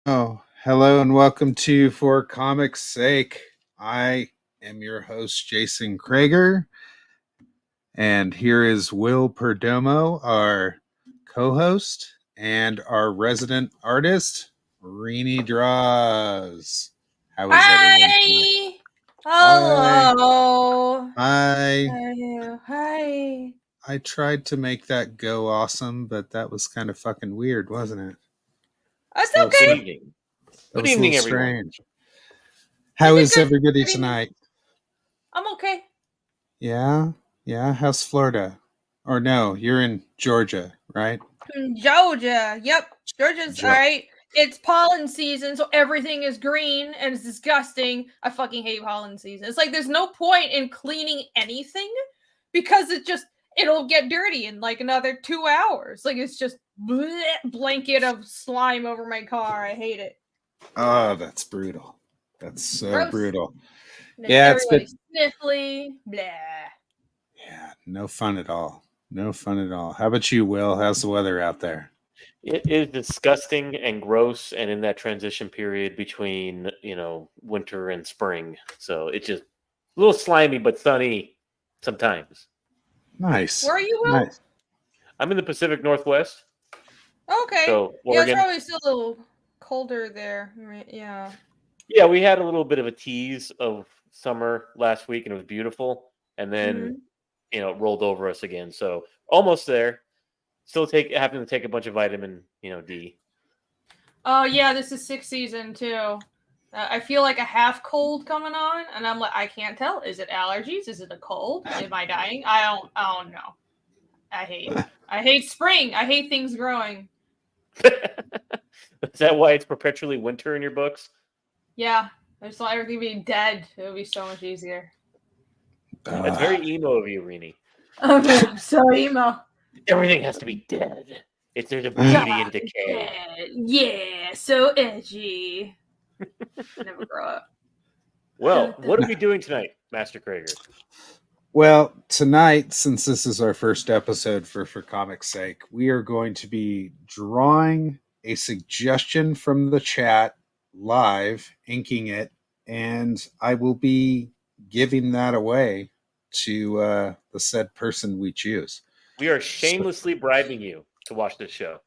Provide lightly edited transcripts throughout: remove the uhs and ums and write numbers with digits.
Oh, hello and welcome to For Comics Sake. I am your host, J.Crager, and here is Will Perdomo, our co host, and our resident artist, Rini Draws. How is everyone tonight? Hi. Hi. Hello. Hi. Hi. I tried to make that go awesome, but that was kind of fucking weird, wasn't it? It's That was, Good that okay. evening. Good was a little evening, everyone. strange. You How did is good. everybody Good evening. tonight? I'm okay. Yeah, yeah. How's Florida? Or no, you're in Georgia, right? Georgia. Yep. Georgia's all Jo- right. It's pollen season, so everything is green and it's disgusting. I fucking hate pollen season. It's like there's no point in cleaning anything because it'll get dirty in like another 2 hours. Like it's just blanket of slime over my car. I hate it. oh, that's brutal. That's so Gross. brutal. And then Yeah, it's been everybody's sniffly. Blah. yeah, no fun at all. No fun at all. How about you, Will? How's the weather out there? It is disgusting and gross, and in that transition period between winter and spring, so it's just a little slimy but sunny sometimes. Nice. Where are you, Will? Nice. I'm in the Pacific Northwest, Okay. so Yeah, it's Oregon. probably still a little colder there. Right? Yeah. Yeah, we had a little bit of a tease of summer last week, and it was beautiful, and then Mhm. it rolled over us again. So almost there. Still having to take a bunch of vitamin D. Oh yeah, this is sixth season too. I feel like a half cold coming on, and I'm like, I can't tell. Is it allergies? Is it a cold? Am I dying? I don't know. I hate spring. I hate things growing. Is that why it's perpetually winter in your books? Yeah, I just want everything being dead. It would be so much easier. That's very emo of you, Rini. I'm so emo. Everything has to be dead. There's a God, beauty in decay. dead. Yeah, so edgy. Never grow up. Well, what are we doing tonight, Master Crager? Well, tonight, since this is our first episode for Comics Sake, we are going to be drawing a suggestion from the chat live, inking it, and I will be giving that away to the said person we choose. We are So, shamelessly bribing you to watch this show.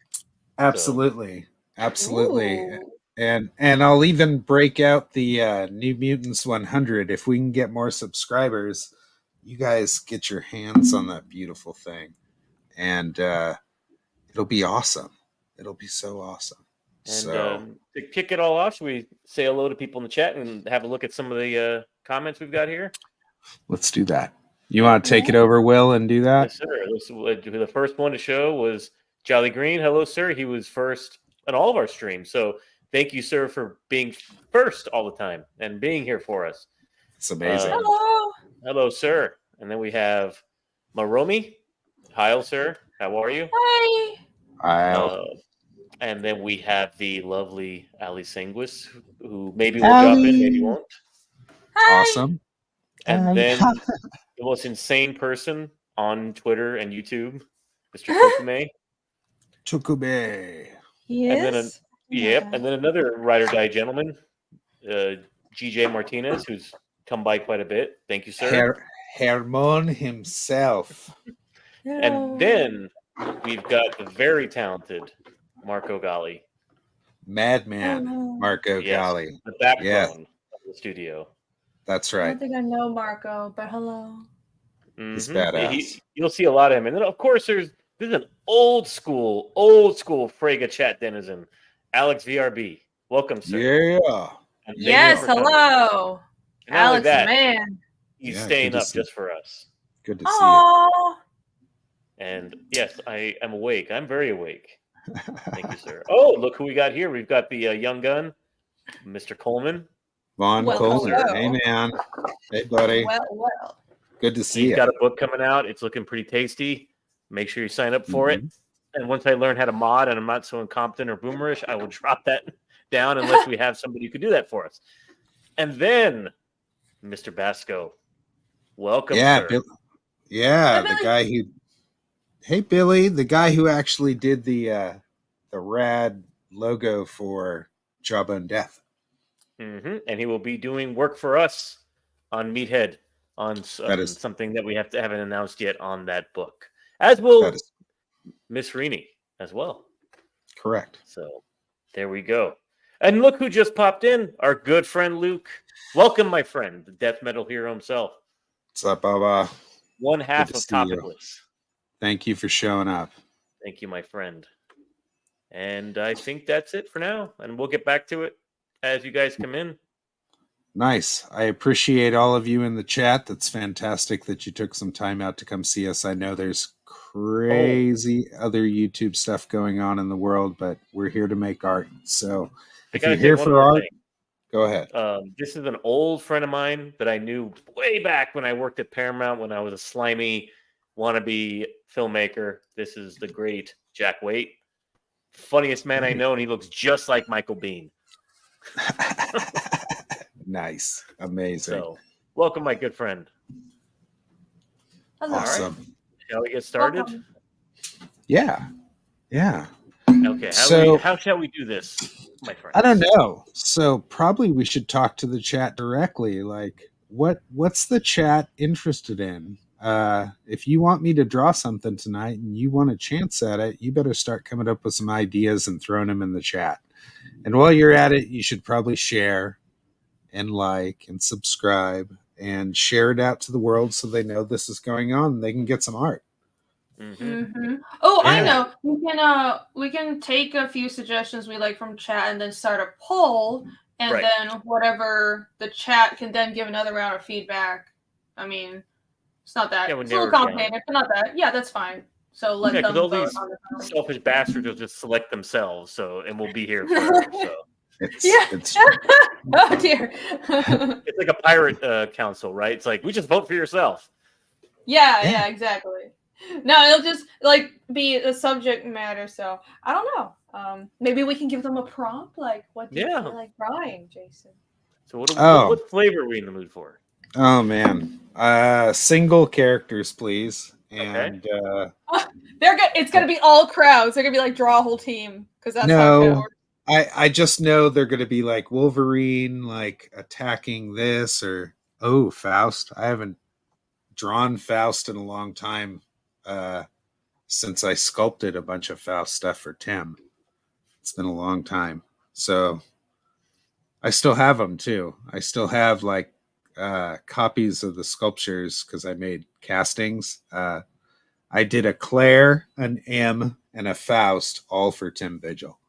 absolutely, absolutely, Ooh. and I'll even break out the New Mutants 100 if we can get more subscribers. You guys get your hands on that beautiful thing, and it'll be awesome. It'll be so awesome. And So to kick it all off, should we say hello to people in the chat and have a look at some of the comments we've got here? let's do that. You want to take it over, Will, and do that? Yes, sir. The first one to show was Jolly Green. Hello, sir. He was first on all of our streams. So thank you, sir, for being first all the time and being here for us. It's amazing. Hello. Hello, sir. And then we have Maromi. Hi, sir. How are you? Hi. And then we have the lovely Ali Sanguis, who maybe will drop in, maybe won't. Hi. Awesome. And then the most insane person on Twitter and YouTube, Mr. Kokume. Chukube. Yes. And then another ride or die gentleman, GJ Martinez, who's come by quite a bit. Thank you, sir. Hermon himself. And then we've got the very talented Marco Gali. Madman Marco Gali. The backbone of the studio. That's I right. don't think I know Marco, but hello. He's badass. You'll see a lot of him. And then, of course, this is an old school Frega chat denizen, Alex VRB. Welcome, sir. Yeah. Yes, hello. Alex, man. He's staying up just for us. Good to see you. And yes, I am awake. I'm very awake. Thank you, sir. Oh, look who we got here. We've got the young gun, Mr. Coleman. Vaughn Coleman. Hey, man. Hey, buddy. Well. Good to see you. He's got a book coming out. It's looking pretty tasty. Make sure you sign up for it. And once I learn how to mod and I'm not so incompetent or boomerish, I will drop that down unless we have somebody who could do that for us. And then, Mr. Basco. Welcome, sir. The guy who... Hey, Billy. The guy who actually did the rad logo for Jawbone Death. And he will be doing work for us on Meathead on something that we haven't announced yet on that book, as will Miss Rini as well. Correct. So there we go. And look who just popped in, our good friend Luke. Welcome, my friend, the death metal hero himself. What's up, Baba? One half of Topicless. Thank you for showing up. Thank you, my friend. And I think that's it for now. And we'll get back to it as you guys come in. Nice. I appreciate all of you in the chat. That's fantastic that you took some time out to come see us. I know there's crazy other YouTube stuff going on in the world, but we're here to make art. So if you're here for art, go ahead. This is an old friend of mine that I knew way back when I worked at Paramount when I was a slimy wannabe filmmaker. This is the great Jack Waite. Funniest man I know, and he looks just like Michael Biehn. Nice. Amazing. So, welcome, my good friend. Hello. Awesome. Right. Shall we get started? Welcome. Yeah. Okay. How shall we do this, my friend? I don't know. So probably we should talk to the chat directly. Like, what's the chat interested in? If you want me to draw something tonight and you want a chance at it, you better start coming up with some ideas and throwing them in the chat. And while you're at it, you should probably share and like and subscribe and share it out to the world so they know this is going on and they can get some art. Oh, yeah. I know. We can take a few suggestions we like from chat and then start a poll, and then whatever the chat can then give another round of feedback. I mean, it's not that it's a little complicated, but not that. Yeah, that's fine. So let them all vote these on the selfish bastards will just select themselves. and we'll be here forever. So. It's oh dear. It's like a pirate council, right? It's like we just vote for yourself. Yeah, exactly. No, it'll just like be a subject matter. So I don't know. Maybe we can give them a prompt. Like, what do you feel like drawing, Jason? So what flavor are we in the mood for? Oh man, single characters, please. And they're good. It's gonna be all crowds. They're gonna be like draw a whole team because that's how it works. I just know they're going to be like Wolverine, like attacking this or Faust. I haven't drawn Faust in a long time since I sculpted a bunch of Faust stuff for Tim. It's been a long time. So I still have them too. I still have like copies of the sculptures because I made castings. I did a Claire, an M, and a Faust all for Tim Vigil.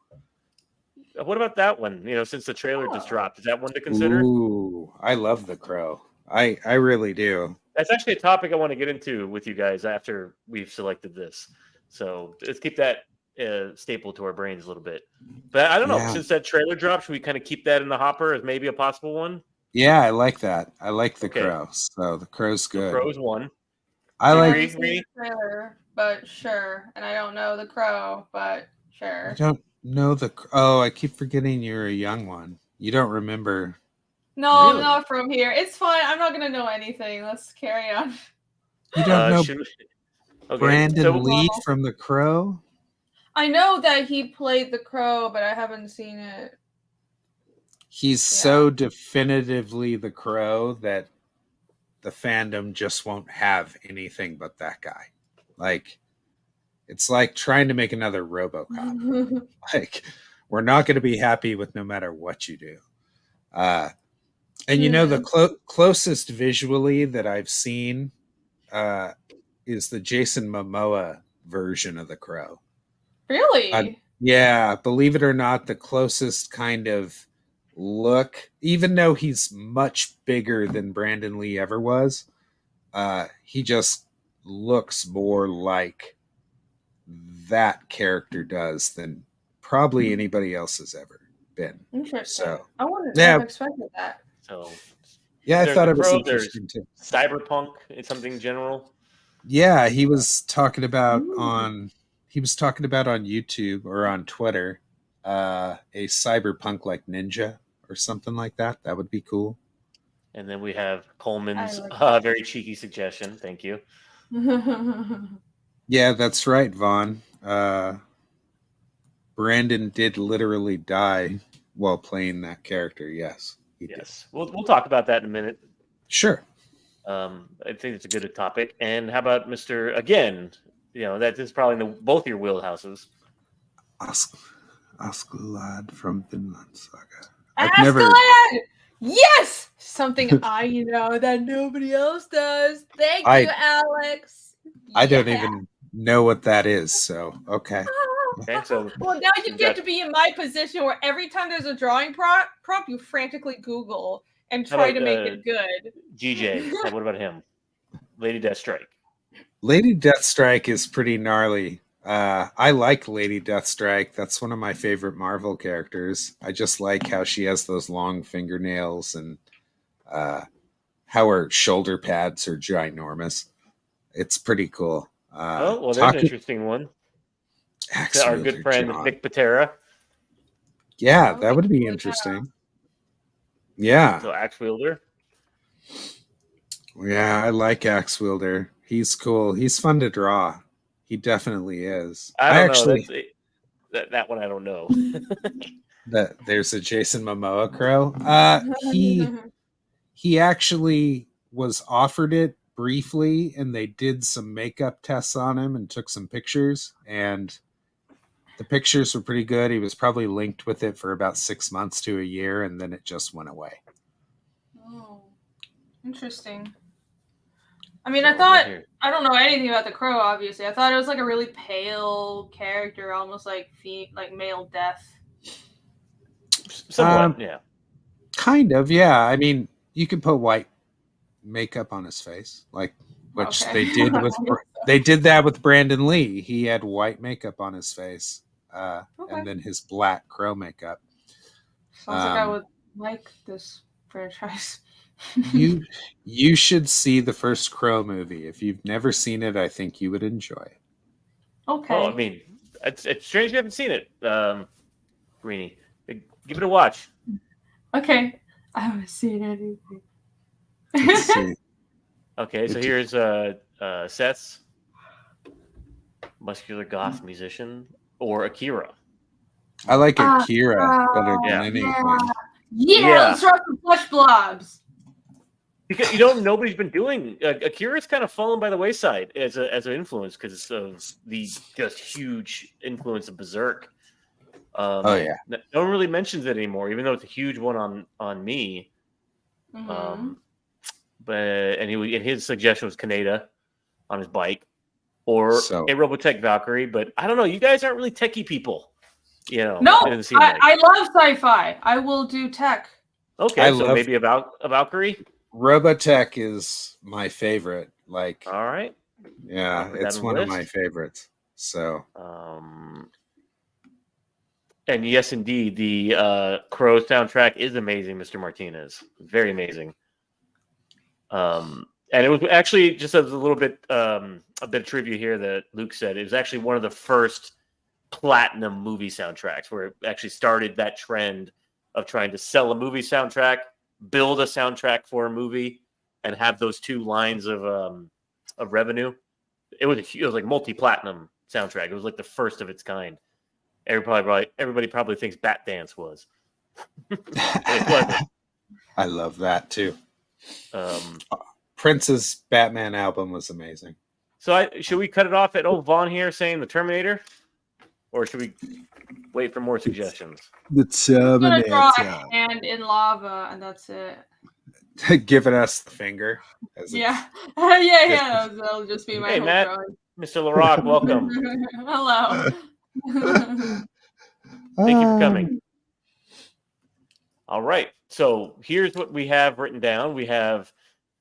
What about that one? Since the trailer just dropped, is that one to consider? Ooh, I love the Crow. I really do. That's actually a topic I want to get into with you guys after we've selected this. So let's keep that staple to our brains a little bit. But I don't know. Since that trailer dropped, should we kind of keep that in the hopper as maybe a possible one? Yeah, I like that. I like the Crow. So the Crow's good. The Crow's one. I like the trailer, but sure. And I don't know the Crow, but sure. I don't know I keep forgetting you're a young one. You don't remember. No, really? I'm not from here. It's fine. I'm not gonna know anything. Let's carry on. You don't know Brandon Lee from The Crow? I know that he played The Crow, but I haven't seen it. He's so definitively The Crow that the fandom just won't have anything but that guy. Like, it's like trying to make another RoboCop. Like, we're not going to be happy with no matter what you do. And the closest visually that I've seen is the Jason Momoa version of The Crow. Really? Yeah, believe it or not, the closest kind of look, even though he's much bigger than Brandon Lee ever was, he just looks more like that character does than probably anybody else has ever been. Interesting. So I wouldn't have expected that. So I thought it was interesting too. Cyberpunk is something general. Yeah, he was talking about on YouTube or on Twitter a cyberpunk like ninja or something like that. That would be cool. And then we have Coleman's very cheeky suggestion. Thank you. Yeah, that's right, Vaughn. Brandon did literally die while playing that character. Yes. Yes, we'll talk about that in a minute. Sure. I think it's a good topic. And how about Mr. Again? That is probably in both your wheelhouses. Askeladd from Vinland Saga. Askeladd! Yes! Something I know that nobody else does. Thank you, Alex. I don't even know what that is, so okay. Okay, so well, now you get to be in my position where every time there's a drawing prompt, you frantically Google and try to make it good. GJ, what about him? Lady Deathstrike. Lady Deathstrike is pretty gnarly. I like Lady Deathstrike. That's one of my favorite Marvel characters. I just like how she has those long fingernails and how her shoulder pads are ginormous. It's pretty cool. There's an interesting one. Our good friend Nick Patera. Yeah, that would be interesting. Yeah. So Axe Wielder. Yeah, I like Axe Wielder. He's cool. He's fun to draw. He definitely is. I actually that one I don't know. There's a Jason Momoa crow. He actually was offered it briefly, and they did some makeup tests on him and took some pictures, and the pictures were pretty good. He was probably linked with it for about 6 months to a year, and then it just went away. Oh, interesting. I mean, I don't know anything about the crow, obviously. I thought it was like a really pale character, almost like male death. Somewhat, yeah. Kind of, yeah. I mean, you could put white makeup on his face, which they did with they did that with Brandon Lee. He had white makeup on his face, and then his black crow makeup. Sounds like I would like this franchise. You should see the first Crow movie. If you've never seen it, I think you would enjoy it. Okay. Oh, I mean, it's strange you haven't seen it, Greenie. Give it a watch. Okay. I haven't seen anything. Okay, so here's Seth's muscular goth musician or Akira. I like Akira better than anything. Yeah, let's draw some flesh blobs. Because nobody's been doing Akira's kind of fallen by the wayside as an influence because of the just huge influence of Berserk. No one really mentions it anymore, even though it's a huge one on me. Mm-hmm. And his suggestion was Kaneda on his bike or a Robotech Valkyrie. But I don't know, you guys aren't really techie people. No, I love sci-fi. I will do tech. Okay, maybe a Valkyrie. Robotech is my favorite. All right. Yeah, it's one of my favorites. So. And yes, indeed, the Crow soundtrack is amazing, Mr. Martinez. Very amazing. And it was actually just a little bit, a bit of trivia here that Luke said. It was actually one of the first platinum movie soundtracks where it actually started that trend of trying to sell a movie soundtrack, build a soundtrack for a movie, and have those two lines of revenue. It was like multi-platinum soundtrack. It was like the first of its kind. Everybody probably thinks Bat Dance was. It wasn't. I love that too. Prince's Batman album was amazing. So should we cut it off at old Vaughn here saying the Terminator? Or should we wait for more suggestions? The Terminator. I'm gonna draw a hand in lava, and that's it. Giving us the finger. Yeah. That'll just be my whole Matt, drawing. Mr. LaRock, welcome. Hello. Thank you for coming. All right. So here's what we have written down. We have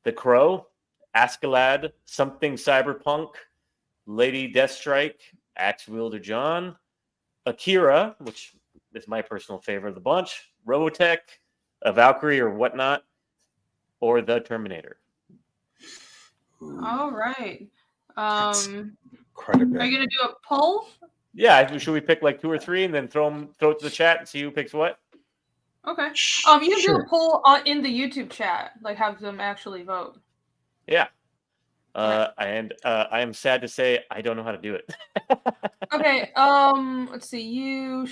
the Crow, Askeladd, Something Cyberpunk, Lady Deathstrike, Axe Wielder John, Akira, which is my personal favorite of the bunch, Robotech, a Valkyrie or whatnot, or the Terminator. All right. Quite a bit. Are you gonna do a poll? Yeah, should we pick like 2 or 3 and then throw it to the chat and see who picks what? Okay. You can do a poll in the YouTube chat, like have them actually vote. Yeah. And I am sad to say I don't know how to do it. Okay. Let's see. You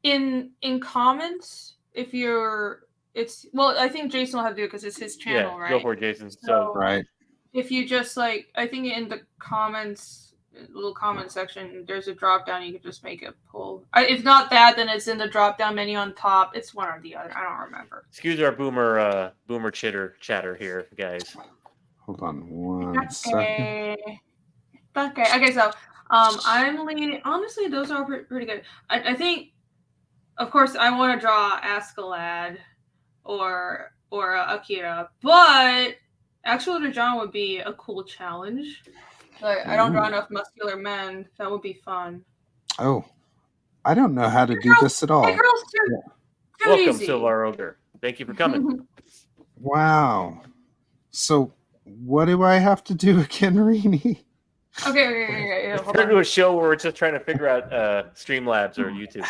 in comments, if you're, I think Jason will have to do it because it's his channel, right? Go for it, Jason. So right. if you just I think in the comments, little comment section, there's a drop down. You can just make a poll. If not that, then it's in the drop down menu on top. It's one or the other. I don't remember. Excuse our boomer chatter here, guys. Hold on one second. Okay, so I'm leaning. Honestly, those are pretty good. I think, of course, I want to draw Askeladd or Akira, but Actual John would be a cool challenge. I don't draw enough muscular men. That would be fun. Oh, I don't know how to do this at all. My girl's too Welcome, easy. Silvar Ogre. Thank you for coming. Wow. So, what do I have to do again, Rini? Okay. We're into a show where we're just trying to figure out Streamlabs or YouTube.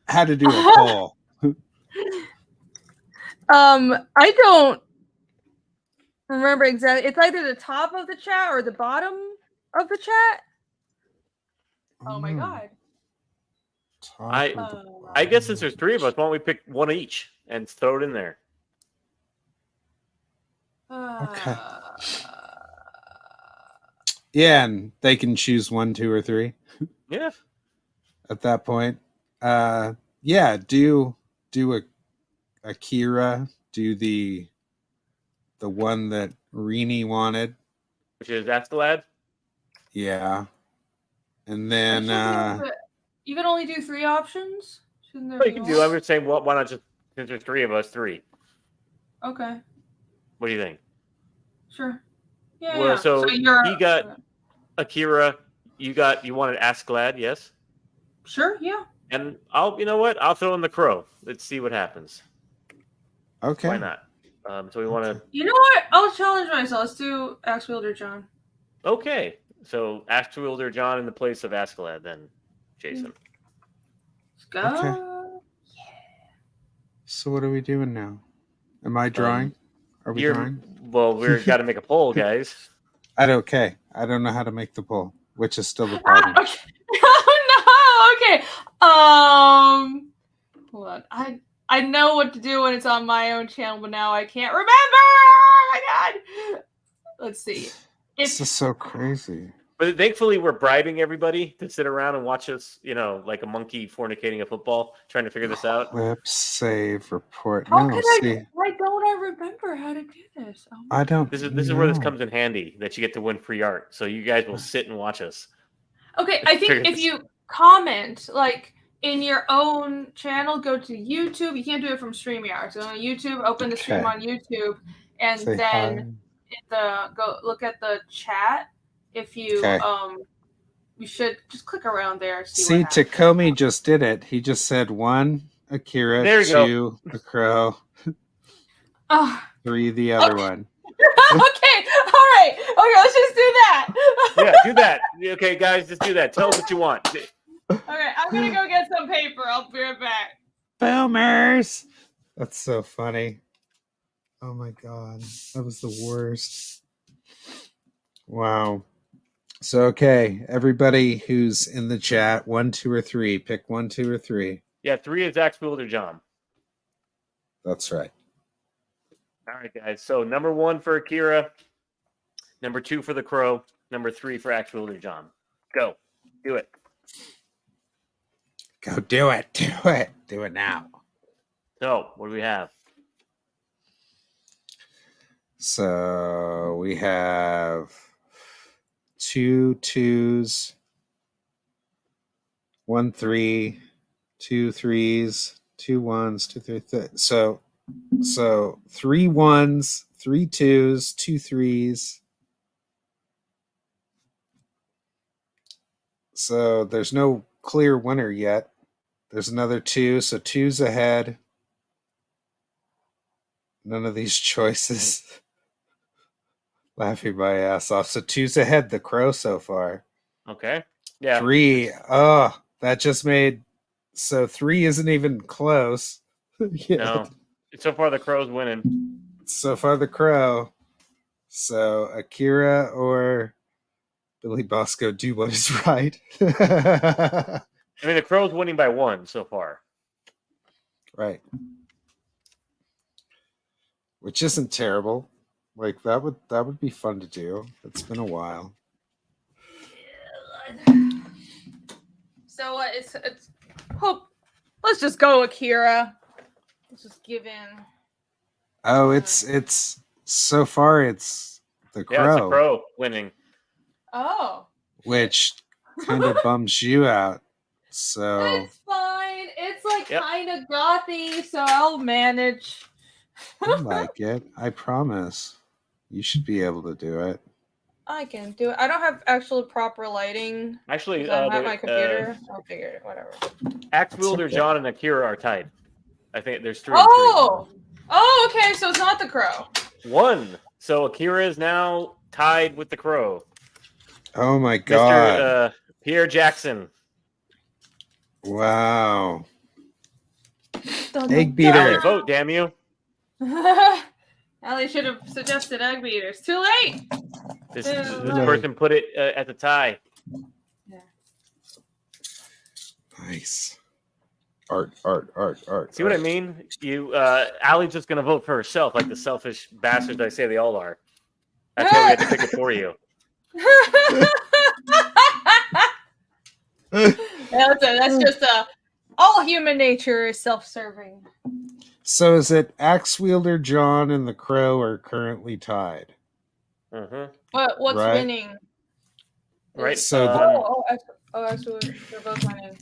How to do a poll. I don't remember exactly. It's either the top of the chat or the bottom of the chat. Oh my god. I guess since there's three of us, why don't we pick one each and throw it in there? Okay. Yeah, and they can choose 1, 2, or 3. Yeah. At that point, yeah, do Akira, do the one that Rini wanted, which is Askeladd. Yeah, and then you can only do 3 options. Shouldn't there you can do. I'm just saying, well, why not just since there's 3 of us, 3? Okay. What do you think? Sure. Yeah. Well, yeah. so he got Akira. You wanted Askeladd, yes? Sure. Yeah. And you know what? I'll throw in the crow. Let's see what happens. Okay. Why not? So we want to. You know what? I'll challenge myself. Let's do Axe Wielder John. Okay. So Axe Wielder John in the place of Askeladd, then, Jason. Let's go. Okay. Yeah. So what are we doing now? Am I drawing? Are we drawing? Well, we've got to make a poll, guys. I don't know how to make the poll, which is still the problem. Okay. Oh no. Okay. Hold on. I know what to do when it's on my own channel, but now I can't remember. Oh my god. Let's see. This is so crazy. But thankfully, we're bribing everybody to sit around and watch us, like a monkey fornicating a football, trying to figure this out. Clip, save, report. How could why don't I remember how to do this? Oh I don't. This is where this comes in handy, that you get to win free art. So you guys will sit and watch us. Okay, I think if you comment, in your own channel, go to YouTube. You can't do it from StreamYard. So on YouTube, open the stream on YouTube, and then go look at the chat. If you you should just click around there. See Takomi just did it. He just said 1 Akira, 2 the crow, 3 the other one. Okay, all right. Okay, let's just do that. Yeah, do that. Okay, guys, just do that. Tell us what you want. Okay, I'm gonna go get some paper. I'll be right back. Boomers! That's so funny. Oh my god, that was the worst. Wow. So, okay, everybody who's in the chat, 1, 2, or 3, pick 1, 2, or 3. Yeah, 3 is Axe Wielder John. That's right. All right, guys. So number 1 for Akira, number 2 for the crow, number 3 for Axe Wielder John. Go. Do it. Go do it. Do it. Do it now. So, what do we have? So, we have 2 2s, 1 3, 2 3s, 2 1s, 2 3. So 3 1s, 3 2s, 2 3s. So there's no clear winner yet. There's another 2, so 2's ahead. None of these choices. Laughing my ass off. So 2's ahead, the crow so far. Okay. Yeah. 3. Oh, that just made. So 3 isn't even close. No. So far, the crow's winning. So far, the crow. So Akira or Billy Bosco do what is right. I mean, the crow's winning by 1 so far. Right. Which isn't terrible. Like that would be fun to do. It's been a while. So it's hope. Let's just go Akira. Let's just give in. Oh, it's so far it's the Crow. Yeah, it's the Crow winning. Oh. Which kind of bums you out. So It's fine. It's like kind of gothy, so I'll manage. I like it. I promise. You should be able to do it. I can do it. I don't have actual proper lighting. Actually, I'm at my computer. I'll figure it. Whatever. Axe Wielder John and Akira are tied. I think there's 3. Oh, okay. So it's not the Crow. 1. So Akira is now tied with the Crow. Oh my god. Mr. Pierre Jackson. Wow. Dun, Egg beater. Allie, vote, damn you. Allie should have suggested egg beaters. Too late. This person put it at the tie. Yeah. Nice. Art. See what I mean? You, Allie's just gonna vote for herself, like the selfish bastards I say they all are. That's why we had to pick it for you. That's just all human nature is self-serving. So is it Axe Wielder John and the Crow are currently tied? Mm-hmm. But what's winning? Right. So actually, they're both winning.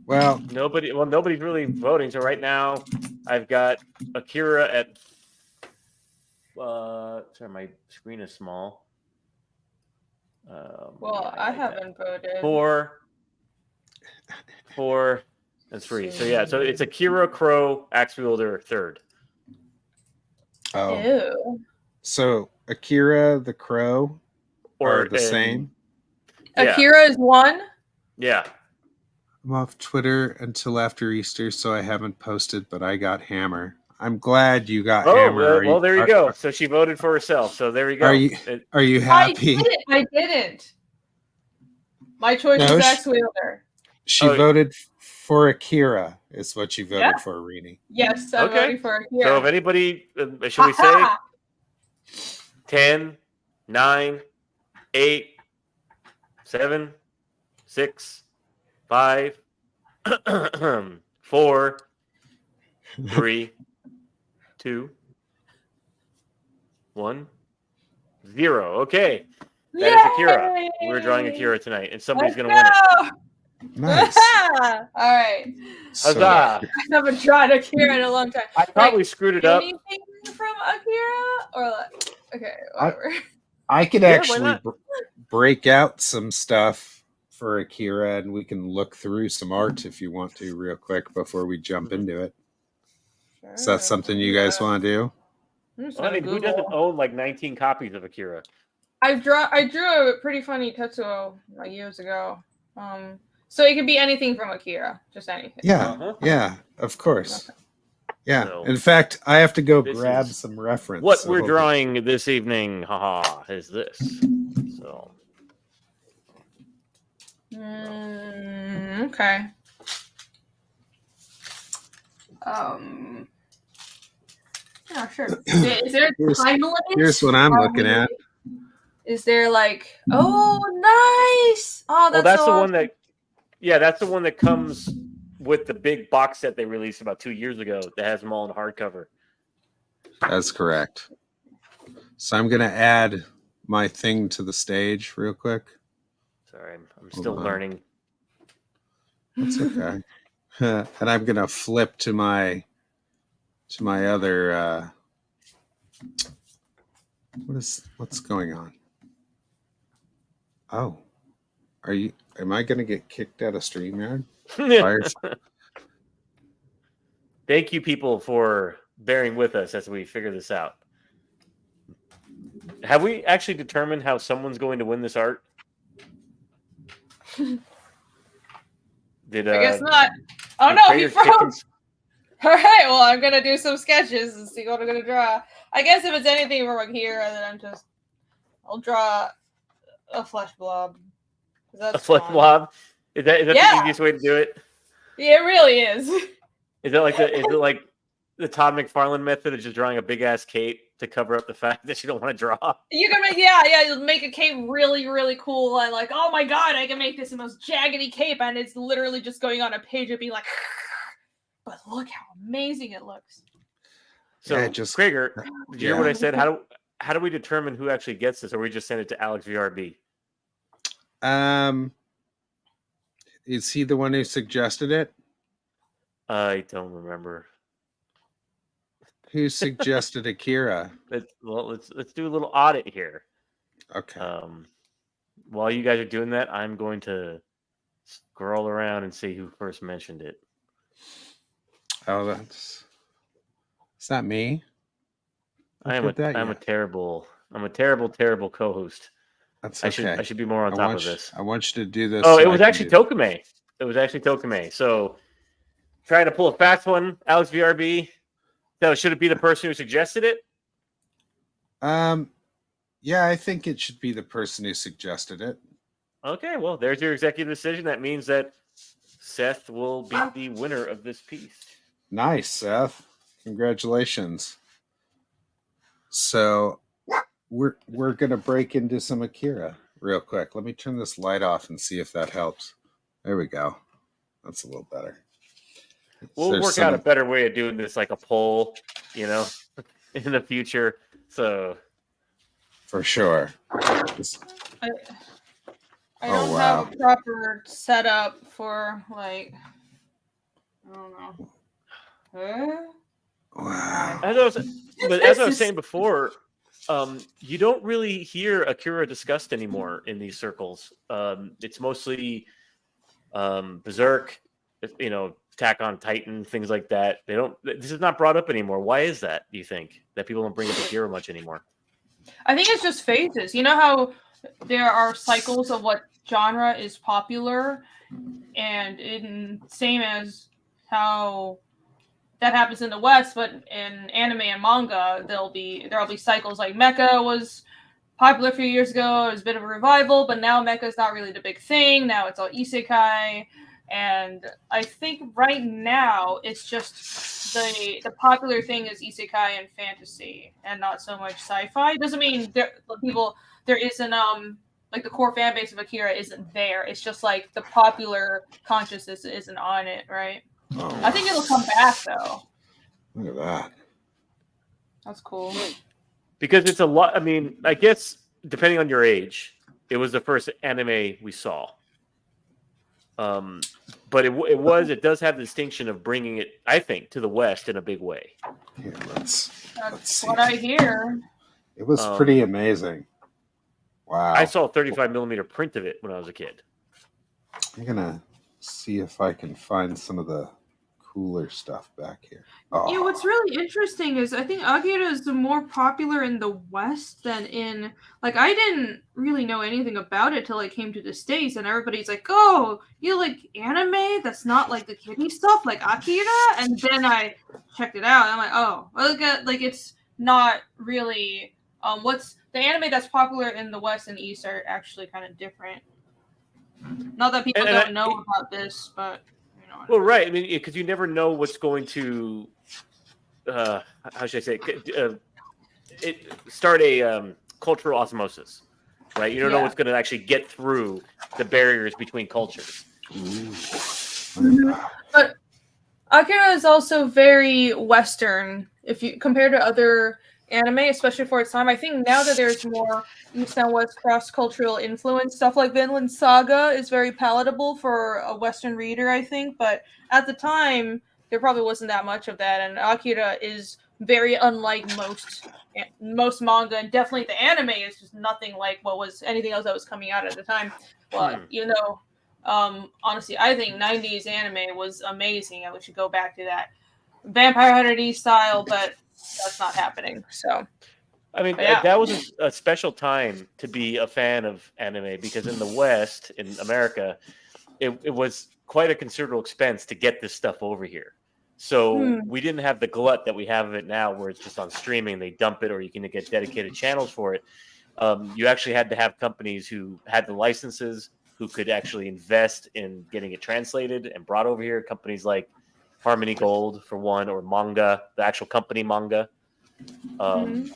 Well, nobody's really voting. So right now, I've got Akira at. Sorry, my screen is small. I haven't voted. 4, and 3. So yeah, so it's Akira, Crow, Axe Wielder, 3rd. Oh. Ew. So Akira, the Crow, are the same? Yeah. Akira is 1? Yeah. I'm off Twitter until after Easter, so I haven't posted, but I got Hammer. I'm glad you got Hammer. Well, there you go. So she voted for herself. So there you go. Are you happy? I didn't. My choice was Axe Wielder. She voted for Akira, is what she voted for, Irene. Yes, I'm voting for Akira. So if anybody, should we say 10, 9, 8, 7, 6, 5, 4, 3, 2, 1, 0. Okay. That is Akira. We're drawing Akira tonight, and somebody's going to win it. Nice. All right. Huzzah. I haven't drawn Akira in a long time. I probably screwed it up. Anything from Akira? Or okay, whatever. I could actually break out some stuff for Akira, and we can look through some art if you want to real quick before we jump into it. Sure. Is that something you guys want to do? I mean, who doesn't own like 19 copies of Akira? I drew a pretty funny Tetsuo like years ago. So it could be anything from Akira, just anything. Yeah, yeah, of course. Okay. Yeah. So, in fact, I have to go grab some reference. What we're drawing this evening, is this. So. Okay. Yeah, sure. Is there a time limit? Here's what I'm looking at. Is there like, nice. Oh, that's the one that. Yeah, that's the one that comes with the big box set they released about 2 years ago that has them all in hardcover. That's correct. So I'm going to add my thing to the stage real quick. Sorry, I'm still learning. That's okay. And I'm going to flip to my other what's going on? Oh. Am I going to get kicked out of StreamYard? Thank you, people, for bearing with us as we figure this out. Have we actually determined how someone's going to win this art? I guess not. Oh, no, he froze. All right, well, I'm going to do some sketches and see what I'm going to draw. I guess if it's anything from Akira, then I'll draw a flesh blob. A flesh blob? Is that the easiest way to do it? Yeah, it really is. Is it like the Todd McFarlane method of just drawing a big ass cape to cover up the fact that you don't want to draw? You can make you'll make a cape really, really cool and like, oh my god, I can make this the most jaggedy cape, and it's literally just going on a page and being like, but look how amazing it looks. So, Crager, did you hear what I said? How do we determine who actually gets this, or we just send it to Alex VRB? Is he the one who suggested it? I don't remember. Who suggested Akira? Let's do a little audit here. Okay. While you guys are doing that, I'm going to scroll around and see who first mentioned it. Oh, is that me? I'm a terrible co-host. That's okay. I should be more on top of this. I want you to do this. Oh, it was actually Tokame. It was actually Tokame. So trying to pull a fast one, Alex VRB. So should it be the person who suggested it? Yeah, I think it should be the person who suggested it. Okay, well, there's your executive decision. That means that Seth will be the winner of this piece. Nice, Seth. Congratulations. So we're gonna break into some Akira real quick. Let me turn this light off and see if that helps. There we go. That's a little better. We'll work out a better way of doing this, like a poll, in the future. So for sure. I don't have a proper setup for I don't know. Wow. As I was saying before, you don't really hear Akira discussed anymore in these circles. It's mostly Berserk, Attack on Titan, things like that. This is not brought up anymore. Why is that, do you think? That people don't bring up Akira much anymore? I think it's just phases. You know how there are cycles of what genre is popular, and same as how that happens in the West, but in anime and manga, there'll be cycles. Like mecha was popular a few years ago. It was a bit of a revival, but now mecha is not really the big thing. Now it's all isekai. And I think right now it's just the popular thing is isekai and fantasy, and not so much sci-fi. It doesn't mean there isn't like the core fan base of Akira isn't there. It's just like the popular consciousness isn't on it, right? Oh. I think it'll come back though. Look at that. That's cool. Because it's a lot. I mean, I guess depending on your age, it was the first anime we saw. But it does have the distinction of bringing it, I think, to the West in a big way. Here, let's see. What I hear. It was pretty amazing. Wow. I saw a 35mm print of it when I was a kid. I'm gonna see if I can find some of the cooler stuff back here. Oh. Yeah, what's really interesting is I think Akira is more popular in the West than in, like, I didn't really know anything about it till I came to the States, and everybody's like, oh, you like anime that's not like the kiddie stuff like Akira? And then I checked it out and I'm like, oh, like it's not really what's the anime that's popular in the West and East are actually kind of different. Not that people don't know about this, but well, right. I mean, because you never know what's going to, how should I say, start a cultural osmosis, right? You don't know what's going to actually get through the barriers between cultures. But Akira is also very Western, if you compare to other anime, especially for its time. I think now that there's more East and West cross-cultural influence, stuff like Vinland Saga is very palatable for a Western reader, I think. But at the time, there probably wasn't that much of that. And Akira is very unlike most manga, and definitely the anime is just nothing like what was anything else that was coming out at the time. But honestly, I think 90s anime was amazing, and we should go back to that Vampire Hunter D style, but that's not happening. So, I mean, that was a special time to be a fan of anime, because in the West, in America, it was quite a considerable expense to get this stuff over here. So we didn't have the glut that we have of it now, where it's just on streaming, they dump it, or you can get dedicated channels for it. You actually had to have companies who had the licenses, who could actually invest in getting it translated and brought over here. Companies like Harmony Gold for one, or manga, the actual company manga. And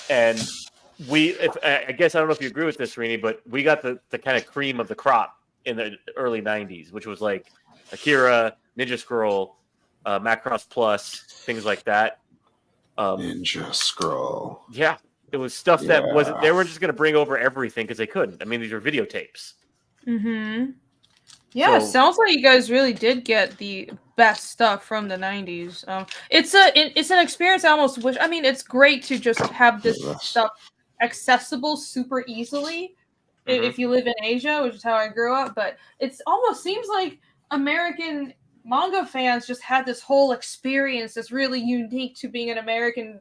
I guess I don't know if you agree with this, Rini, but we got the kind of cream of the crop in the early 90s, which was like Akira, Ninja Scroll, Macross Plus, things like that. Ninja Scroll. Yeah, it was stuff that wasn't. They weren't just going to bring over everything because they couldn't. I mean, these are videotapes. Yeah, sounds like you guys really did get the best stuff from the 90s. It's an experience I almost wish. I mean, it's great to just have this stuff accessible super easily if you live in Asia, which is how I grew up. But it almost seems like American manga fans just had this whole experience that's really unique to being an American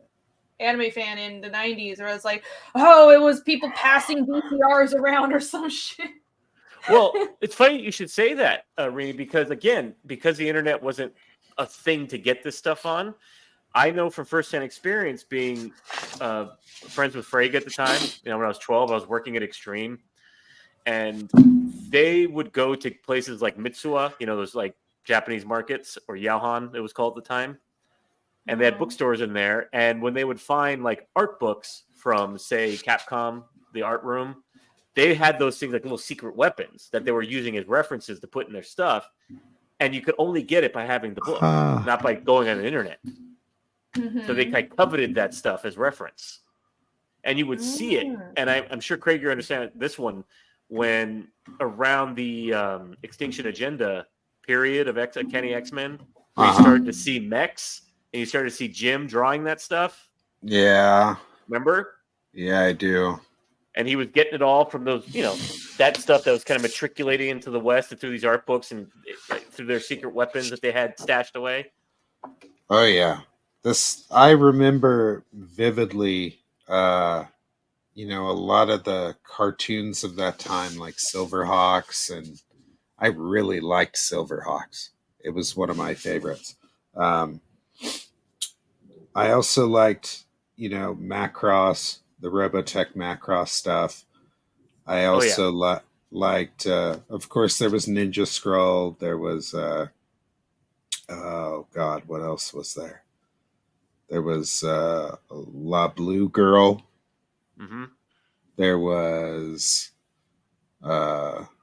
anime fan in the 90s, where it's like, oh, it was people passing VCRs around or some shit. Well, it's funny you should say that, Rini, because the internet wasn't a thing to get this stuff on. I know from firsthand experience, being friends with Frege at the time. When I was 12, I was working at Extreme, and they would go to places like Mitsuwa, those like Japanese markets, or Yaohan, it was called at the time, and they had bookstores in there. And when they would find like art books from, say, Capcom, the art room, they had those things like little secret weapons that they were using as references to put in their stuff. And you could only get it by having the book, not by going on the internet. So they kind of coveted that stuff as reference. And you would see it. And I'm sure, Craig, you understand this one, when around the Extinction Agenda period of Kenny X-Men, where you started to see mechs, and you started to see Jim drawing that stuff. Yeah. Remember? Yeah, I do. And he was getting it all from those, that stuff that was kind of matriculating into the West and through these art books and through their secret weapons that they had stashed away. Oh, yeah. I remember vividly, a lot of the cartoons of that time, like Silverhawks, and I really liked Silverhawks. It was one of my favorites. I also liked, Macross, the Robotech Macross stuff. I also liked, of course, there was Ninja Scroll. There was, oh God, what else was there? There was La Blue Girl. There was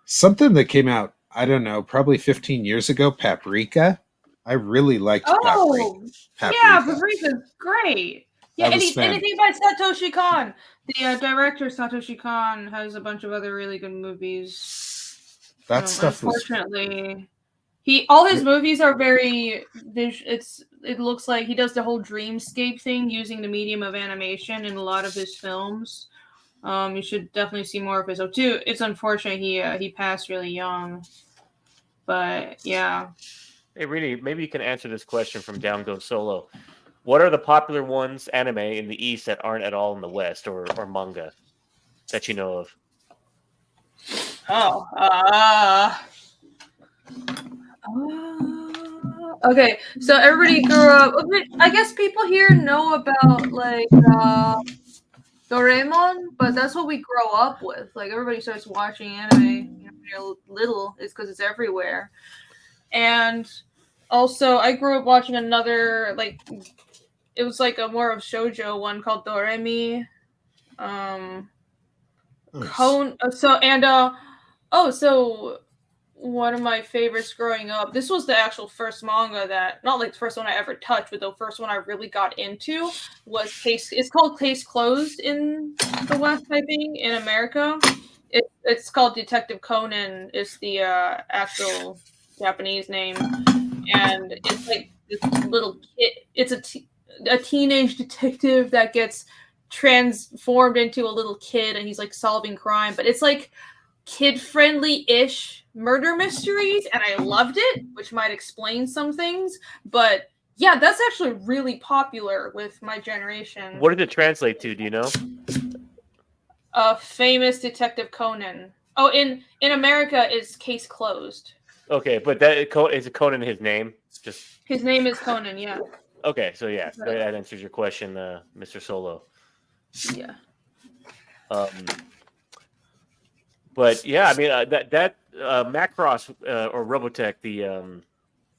something that came out, I don't know, probably 15 years ago, Paprika. I really liked Paprika. Yeah, Paprika's great. Yeah, anything by Satoshi Kon. The director Satoshi Kon has a bunch of other really good movies. That stuff unfortunately, all his movies are very. It looks like he does the whole dreamscape thing using the medium of animation in a lot of his films. You should definitely see more of his. Oh, too, it's unfortunate he passed really young. But yeah. Hey, Rini, maybe you can answer this question from Down Go Solo. What are the popular ones, anime, in the East that aren't at all in the West, or manga that you know of? Okay, so everybody grew up. I guess people here know about like Doraemon, but that's what we grow up with. Like everybody starts watching anime when you're little, is because it's everywhere. And also, I grew up watching another it was like a more of shoujo one called Doremi. So one of my favorites growing up. This was the actual first manga that, not like the first one I ever touched, but the first one I really got into was It's called Case Closed in the West, I think. In America, it's called Detective Conan. Is the actual Japanese name, and it's like this little kid. It's a teenage detective that gets transformed into a little kid, and he's like solving crime. But it's like kid-friendly-ish murder mysteries, and I loved it, which might explain some things. But yeah, that's actually really popular with my generation. What did it translate to? Do you know? Famous Detective Conan. Oh, in America, it's Case Closed. Okay, but is Conan his name? Just his name is Conan. Yeah. Okay, so yeah, that answers your question, Mr. Solo. Yeah. But yeah, I mean that Macross or Robotech,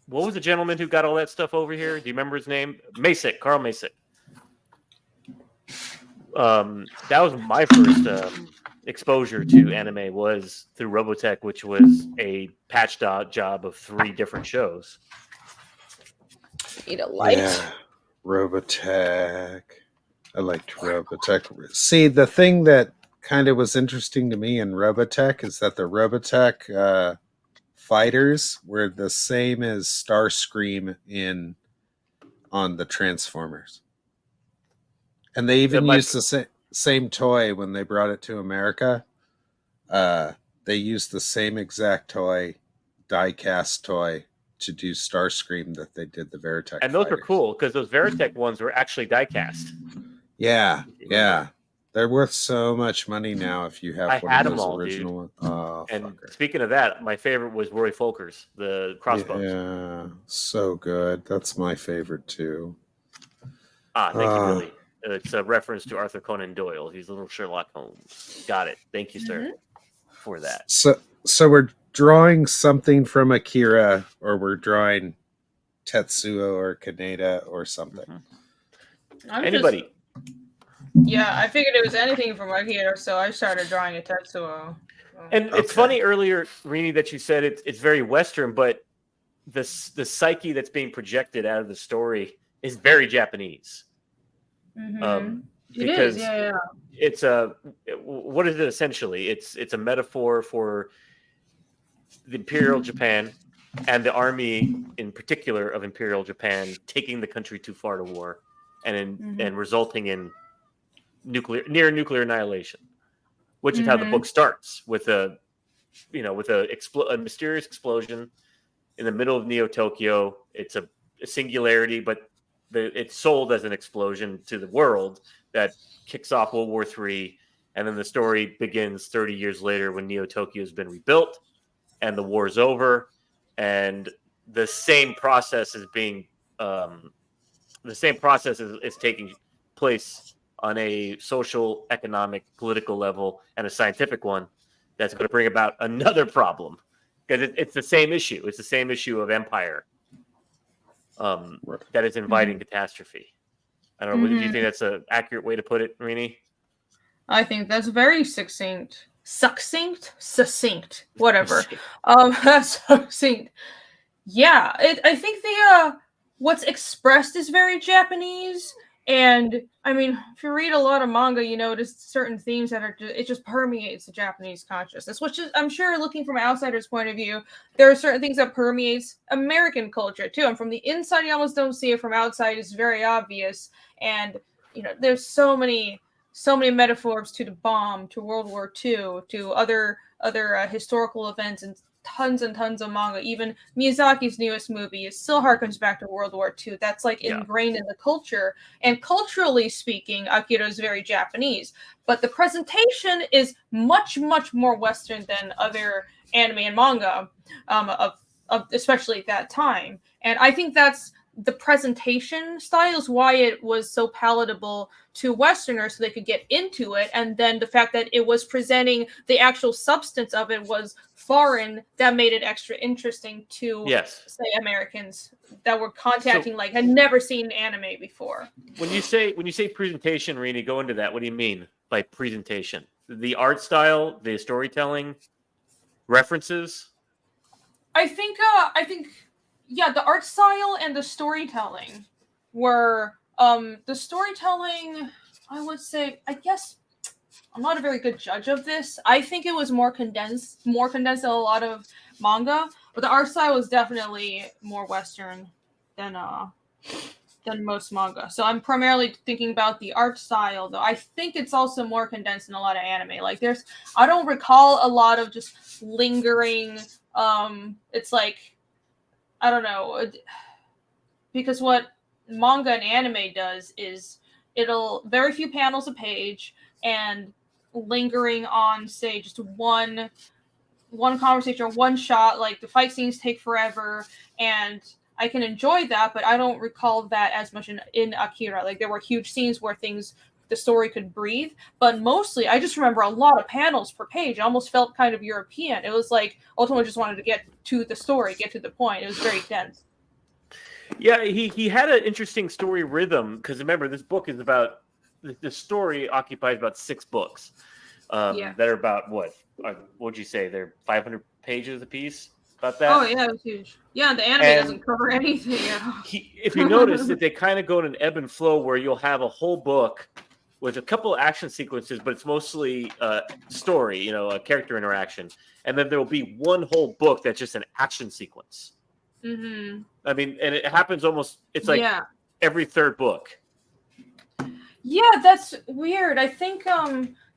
what was the gentleman who got all that stuff over here? Do you remember his name? Masick, Carl Masick. That was my first exposure to anime was through Robotech, which was a patch job of 3 different shows. Need a light. Yeah, Robotech. I liked Robotech. See, the thing that kind of was interesting to me in Robotech is that the Robotech fighters were the same as Starscream on the Transformers. And they even used the same toy when they brought it to America. They used the same exact toy, die-cast toy, to do Starscream that they did the Veritech. And those fighters. are cool because those Veritech ones were actually die-cast. Yeah, yeah. They're worth so much money now if you have one of those original ones. Oh, and fucker. Speaking of that, my favorite was Roy Folkers, the crossbows. Yeah, so good. That's my favorite too. Thank you, Billy. It's a reference to Arthur Conan Doyle. He's little Sherlock Holmes. Got it. Thank you, sir, for that. So we're drawing something from Akira, or we're drawing Tetsuo or Kaneda or something. Anybody? Yeah, I figured it was anything from Akira, so I started drawing a Tetsuo. And it's funny earlier, Rini, that you said it's very Western, but the psyche that's being projected out of the story is very Japanese. Because it's what is it essentially? It's a metaphor for the Imperial Japan and the army in particular of Imperial Japan taking the country too far to war and resulting in near nuclear annihilation, which is how the book starts with a mysterious explosion in the middle of Neo Tokyo. It's a singularity, but it's sold as an explosion to the world that kicks off World War III, and then the story begins 30 years later when Neo Tokyo has been rebuilt and the war is over, and the same process is taking place on a social, economic, political level and a scientific one that's going to bring about another problem because it's the same issue. It's the same issue of empire. That is inviting catastrophe. I don't know. Do you think that's an accurate way to put it, Rini? I think that's very succinct. Succinct. Whatever. Succinct. Yeah, I think the what's expressed is very Japanese. And I mean, if you read a lot of manga, you notice certain themes that it just permeates the Japanese consciousness, which is, I'm sure, looking from an outsider's point of view, there are certain things that permeates American culture too. And from the inside, you almost don't see it. From outside, it's very obvious. And there's so many metaphors to the bomb, to World War II, to other historical events, and tons of manga. Even Miyazaki's newest movie, it still harkens back to World War II. That's ingrained in the culture. And culturally speaking, Akira is very Japanese. But the presentation is much, much more Western than other anime and manga, of especially at that time. And I think that's the presentation style is why it was so palatable to Westerners, so they could get into it. And then the fact that it was presenting the actual substance of it was foreign, that made it extra interesting to say Americans that were contacting, had never seen anime before. When you say presentation, Rini, go into that. What do you mean by presentation? The art style, the storytelling, references? I think the art style and the storytelling were the storytelling, I would say, I guess I'm not a very good judge of this. I think it was more condensed than a lot of manga, but the art style was definitely more Western than most manga. So I'm primarily thinking about the art style, though. I think it's also more condensed than a lot of anime. I don't recall a lot of just lingering. It's I don't know, because what manga and anime does is it'll very few panels a page and lingering on, say, just one conversation or one shot. The fight scenes take forever, and I can enjoy that, but I don't recall that as much in Akira. There were huge scenes where the story could breathe, but mostly I just remember a lot of panels per page. It almost felt kind of European. It was ultimately just wanted to get to the story, get to the point. It was very dense. Yeah, he had an interesting story rhythm because remember, this book is about the story occupies about 6 books that are about what would you say they're 500 pages a piece, about that. Oh yeah, it was huge. Yeah, the anime And doesn't cover anything at all. if you notice that they kind of go in an ebb and flow where you'll have a whole book with a couple of action sequences, but it's mostly story, a character interaction, and then there will be one whole book that's just an action sequence. Mm-hmm. I mean, and it happens almost. It's like every 3rd book. Yeah, that's weird. I think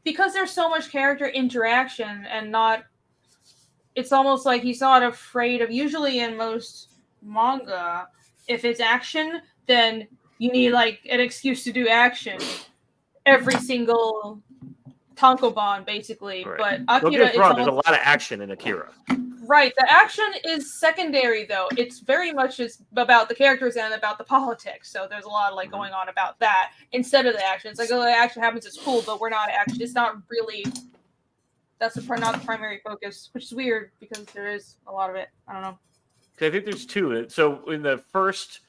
because there's so much character interaction and not, it's almost like he's not afraid of. Usually in most manga, if it's action, then you need like an excuse to do action every single tankobon, basically. Right. But Don't Akira get is us wrong. There's almost, a lot of action in Akira. right. The action is secondary, though. It's very much just about the characters and about the politics. So there's a lot of like going on about that instead of the action. It's like, oh, the action happens, it's cool, but we're not actually. It's not really. That's not the primary focus, which is weird because there is a lot of it. I don't know. I think there's 2. So in the first,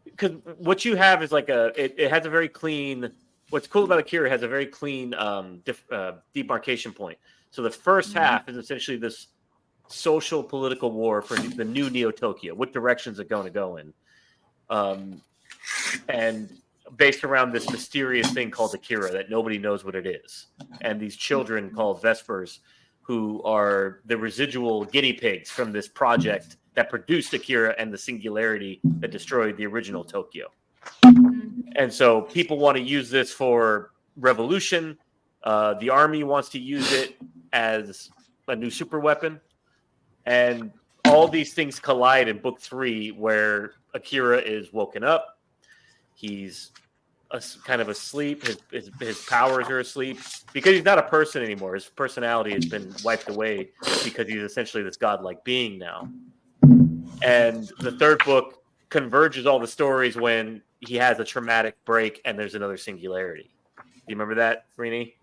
because what you have is like it has a very clean. What's cool about Akira, it has a very clean demarcation point. So the first half is essentially this social political war for the new Neo Tokyo. What directions are going to go in? And based around this mysterious thing called Akira that nobody knows what it is. And these children called Vespers, who are the residual guinea pigs from this project that produced Akira and the singularity that destroyed the original Tokyo. And so people want to use this for revolution. The army wants to use it as a new super weapon. And all these things collide in book 3 where Akira is woken up. He's kind of asleep. His powers are asleep because he's not a person anymore. His personality has been wiped away because he's essentially this godlike being now. And the 3rd book converges all the stories when he has a traumatic break and there's another singularity. Do you remember that, Rini?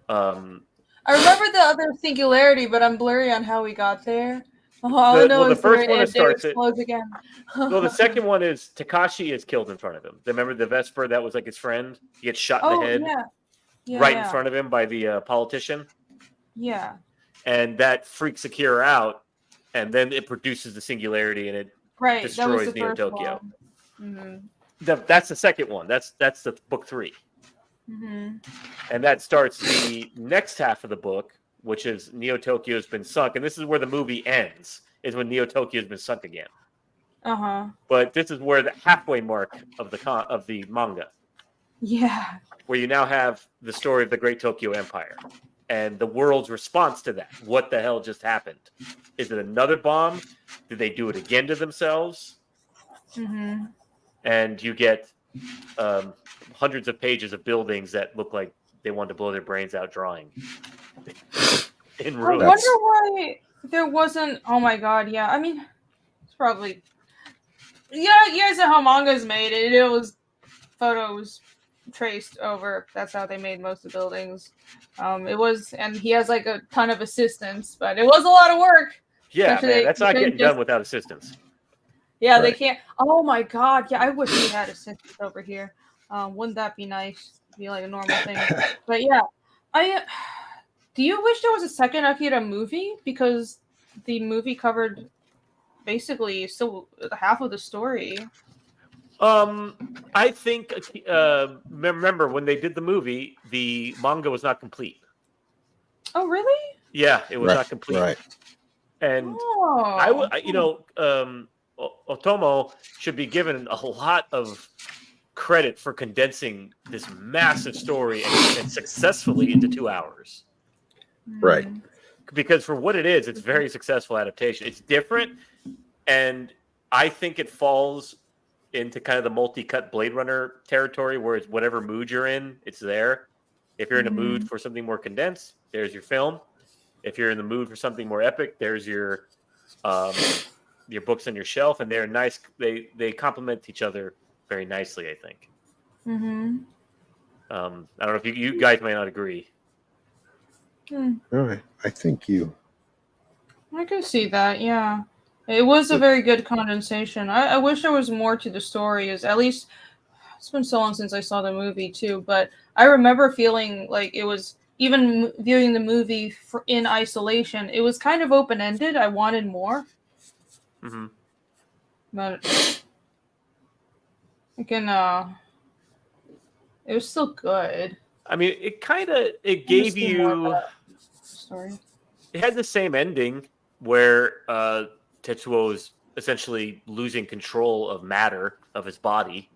I remember the other singularity, but I'm blurry on how we got there. All I know the is first one starts explodes again. Well, the second one is Takashi is killed in front of him. Remember the Vesper that was like his friend? He gets shot in the head in front of him by the politician. Yeah. And that freaks Akira out, and then it produces the singularity and it destroys Neo Tokyo. Mm-hmm. That's the second one. That's the book 3. Mm-hmm. And that starts the next half of the book, which is Neo Tokyo has been sunk. And this is where the movie ends, is when Neo Tokyo has been sunk again. Uh-huh. But this is where the halfway mark of the manga. Yeah. Where you now have the story of the Great Tokyo Empire and the world's response to that. What the hell just happened? Is it another bomb? Did they do it again to themselves? Mm-hmm. And you get hundreds of pages of buildings that look like they wanted to blow their brains out drawing. In ruins. I wonder why there wasn't. Oh my god! Yeah, I mean, it's probably. Yeah, you guys know how manga's made. It was photos traced over. That's how they made most of the buildings. It was, and he has like a ton of assistants, but it was a lot of work. Yeah, man, that's not getting done without assistance. Yeah, they can't. Oh my god! Yeah, I wish we had assistants over here. Wouldn't that be nice? Be like a normal thing. But yeah, do you wish there was a second Akira movie? Because the movie covered basically still half of the story. I think remember when they did the movie, the manga was not complete. Oh, really? Yeah, it was not complete. Right. And Otomo should be given a lot of credit for condensing this massive story and successfully into 2 hours. Right. Because for what it is, it's very successful adaptation. It's different, and I think it falls into kind of the multi-cut Blade Runner territory where it's whatever mood you're in, it's there. If you're in a mood for something more condensed, there's your film. If you're in the mood for something more epic, there's your books on your shelf, and they're nice. They complement each other very nicely, I think. Mm-hmm. I don't know if you guys may not agree. All right, I think you. I can see that, yeah. It was a very good condensation. I wish there was more to the story. Is at least it's been so long since I saw the movie too, but I remember feeling like it was even viewing the movie in isolation. It was kind of open ended. I wanted more, Mm-hmm. but again, it was still good. I mean, it I gave just need more of you. that story. It had the same ending where Tetsuo is essentially losing control of matter of his body.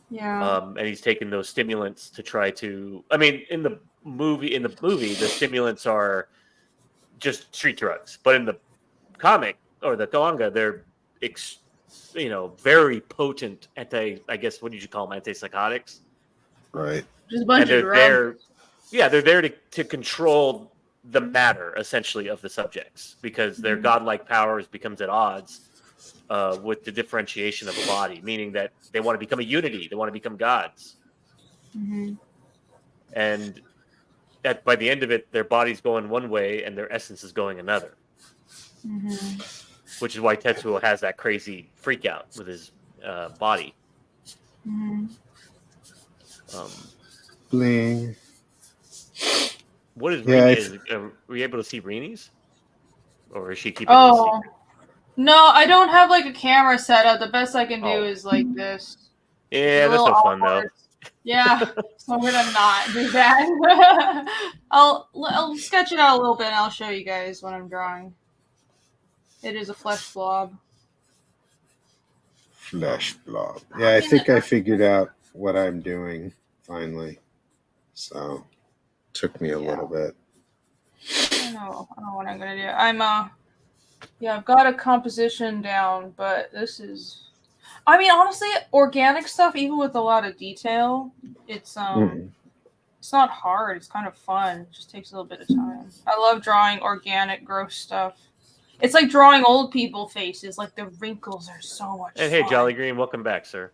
Yeah. And he's taking those stimulants to try to. I mean, in the movie, the stimulants are just street drugs, but in the comic or the manga, they're very potent I guess what did you call them, antipsychotics? Right. Just a bunch And of they're drugs. there. Yeah, they're there to control the matter essentially of the subjects because their godlike powers becomes at odds with the differentiation of a body, meaning that they want to become a unity, they want to become gods, and by the end of it, their body's going one way and their essence is going another, which is why Tetsuo has that crazy freak out with his body. Bling. What is Yeah, Rene? Are we able to see Rene's? Or is she keeping it Oh secret? no, I don't have like a camera set up. The best I can do Oh. is like this. Yeah, It's a that's no little fun though. awkward. Yeah, so I'm gonna not do that. I'll sketch it out a little bit and I'll show you guys what I'm drawing. It is a flesh blob. Flesh blob. Yeah, I think I figured out what I'm doing finally. So took me a little bit. I don't know what I'm gonna do. I've got a composition down, but this is. I mean, honestly, organic stuff, even with a lot of detail, it's it's not hard. It's kind of fun. It just takes a little bit of time. I love drawing organic, gross stuff. It's like drawing old people faces. Like the wrinkles are so much And fun. hey, Jolly Green, welcome back, sir.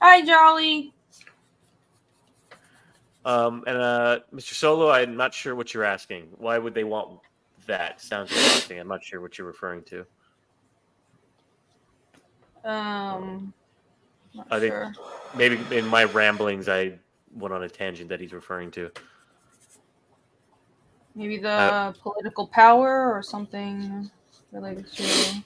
Hi, Jolly. Mr. Solo, I'm not sure what you're asking. Why would they want that? Sounds interesting. I'm not sure what you're referring to. I think maybe in my ramblings I went on a tangent that he's referring to. Maybe the political power or something related to.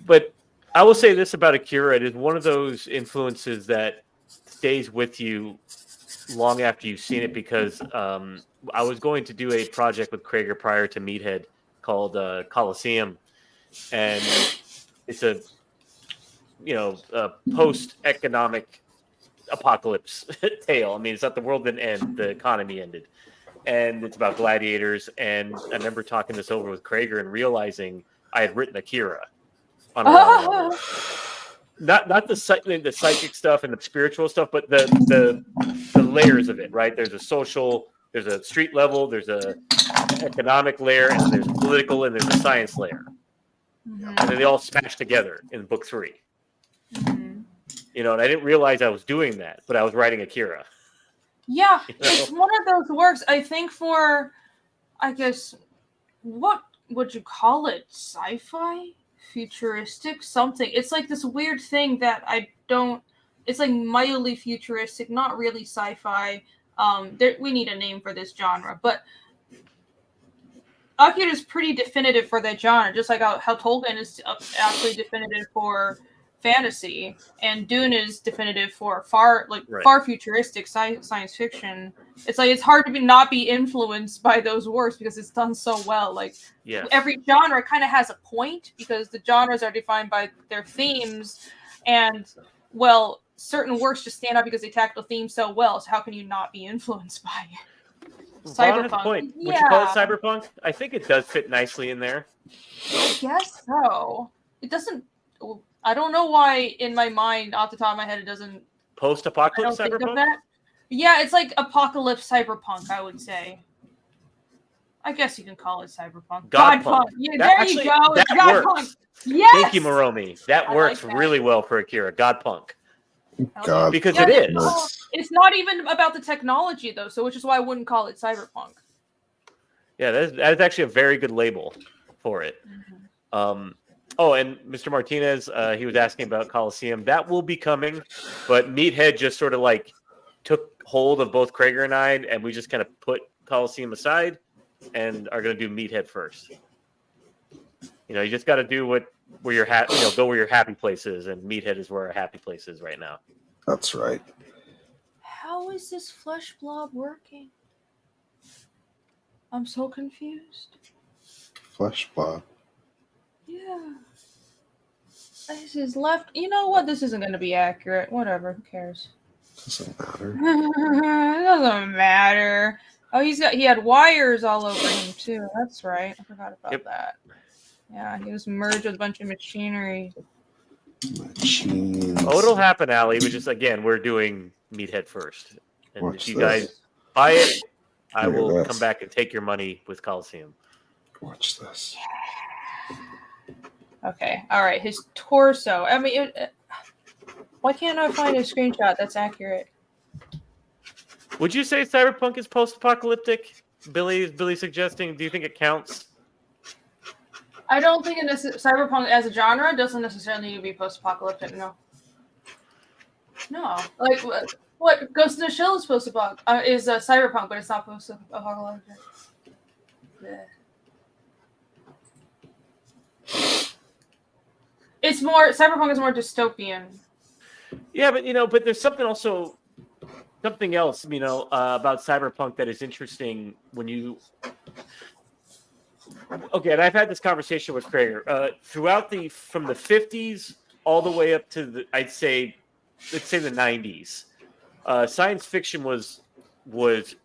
But I will say this about Akira: it is one of those influences that stays with you long after you've seen it. Because I was going to do a project with J.Crager prior to Meathead called Coliseum, and it's a post-economic apocalypse tale. I mean, it's not the world didn't end; the economy ended, and it's about gladiators. And I remember talking this over with J.Crager and realizing I had written Akira on a level. Not the psychic stuff and the spiritual stuff, but the layers of it. Right? There's a social, there's a street level, there's a economic layer, and there's political, and there's a science layer, and then they all smash together in book 3. And I didn't realize I was doing that, but I was writing Akira. Yeah, it's one of those works. I think for, I guess, what would you call it? Sci-fi? Futuristic? Something. It's like this weird thing that I don't. It's like mildly futuristic, not really sci-fi. We need a name for this genre, but Akira is pretty definitive for that genre, just like how Tolkien is actually definitive for fantasy, and Dune is definitive for far futuristic science fiction. It's like it's hard to not be influenced by those works because it's done so well. Like every genre kind of has a point because the genres are defined by their themes, and certain works just stand out because they tackle the theme so well. So how can you not be influenced by it? Cyberpunk. Point. Yeah. Would you call it cyberpunk? I think it does fit nicely in there. I guess so. It doesn't. I don't know why in my mind, off the top of my head, it doesn't. Post-apocalypse cyberpunk? Think of that. Yeah, it's like apocalypse cyberpunk, I would say. I guess you can call it cyberpunk. Godpunk. Yeah, there you go. That Godpunk. Works. Yes. Thank you, Moromi. That works really well for Akira. Godpunk. God, because it is. It's not even about the technology, though, so which is why I wouldn't call it cyberpunk. Yeah, that is actually a very good label for it. Oh, and Mr. Martinez, he was asking about Coliseum. That will be coming, but Meathead just sort of like took hold of both Crager and I, and we just kind of put Coliseum aside and are going to do Meathead first. You just got to do where you're happy. Go where your happy place is, and Meathead is where our happy place is right now. That's right. How is this flesh blob working? I'm so confused. Flesh blob. Yeah. This is left. You know what? This isn't going to be accurate. Whatever. Who cares? Doesn't matter. It doesn't matter. Oh, he had wires all over him too. That's right. I forgot about that. Yeah, he was merged with a bunch of machinery. Machines. Oh, it'll happen, Allie. We just we're doing Meathead first, and Watch if you this. guys buy it, I Look at will this. come back and take your money with Coliseum. Watch this. Okay. All right. His torso. I mean, why can't I find a screenshot that's accurate? Would you say Cyberpunk is post-apocalyptic? Billy suggesting. Do you think it counts? I don't think cyberpunk as a genre doesn't necessarily need to be post-apocalyptic. No. Like what Ghost in the Shell is post-apocalyptic is cyberpunk, but it's not post-apocalyptic. It's more cyberpunk is more dystopian. Yeah, but there's something else, about cyberpunk that is interesting when you. Okay, and I've had this conversation with Crager throughout from the 50s all the way up to let's say the 90s. Science fiction was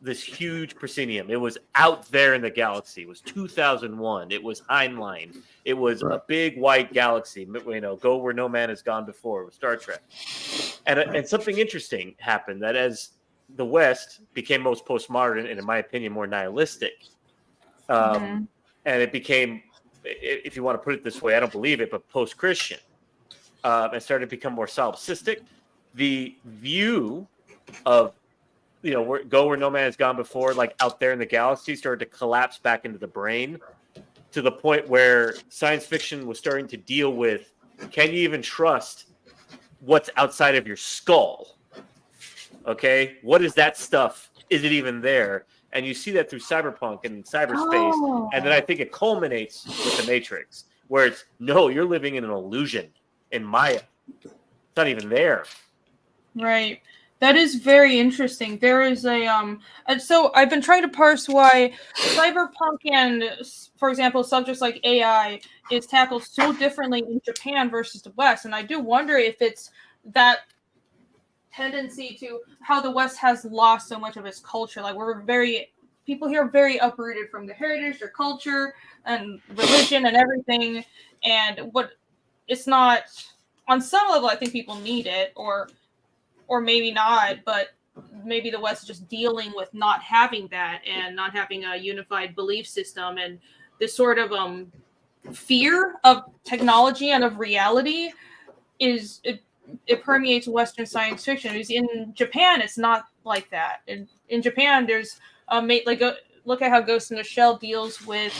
this huge proscenium. It was out there in the galaxy. It was 2001. It was Heinlein. It was a big white galaxy. Go where no man has gone before. It was Star Trek. And something interesting happened that as the West became most postmodern and, in my opinion, more nihilistic, and it became, if you want to put it this way, I don't believe it, but post-Christian, and started to become more solipsistic. The view of go where no man has gone before, like out there in the galaxy, started to collapse back into the brain to the point where science fiction was starting to deal with, can you even trust what's outside of your skull? Okay, what is that stuff? Is it even there? And you see that through cyberpunk and cyberspace. And then I think it culminates with the Matrix, where it's, no, you're living in an illusion, in Maya. It's not even there. Right. That is very interesting. There is and so I've been trying to parse why cyberpunk and, for example, subjects like AI is tackled so differently in Japan versus the West. And I do wonder if it's that tendency to how the West has lost so much of its culture. Like people here are very uprooted from their heritage, their culture, and religion and everything. And it's not, on some level, I think people need it, or maybe not, but maybe the West is just dealing with not having that and not having a unified belief system, and this sort of fear of technology and of reality it permeates Western science fiction. Because in Japan, it's not like that. In Japan, there's look at how Ghost in the Shell deals with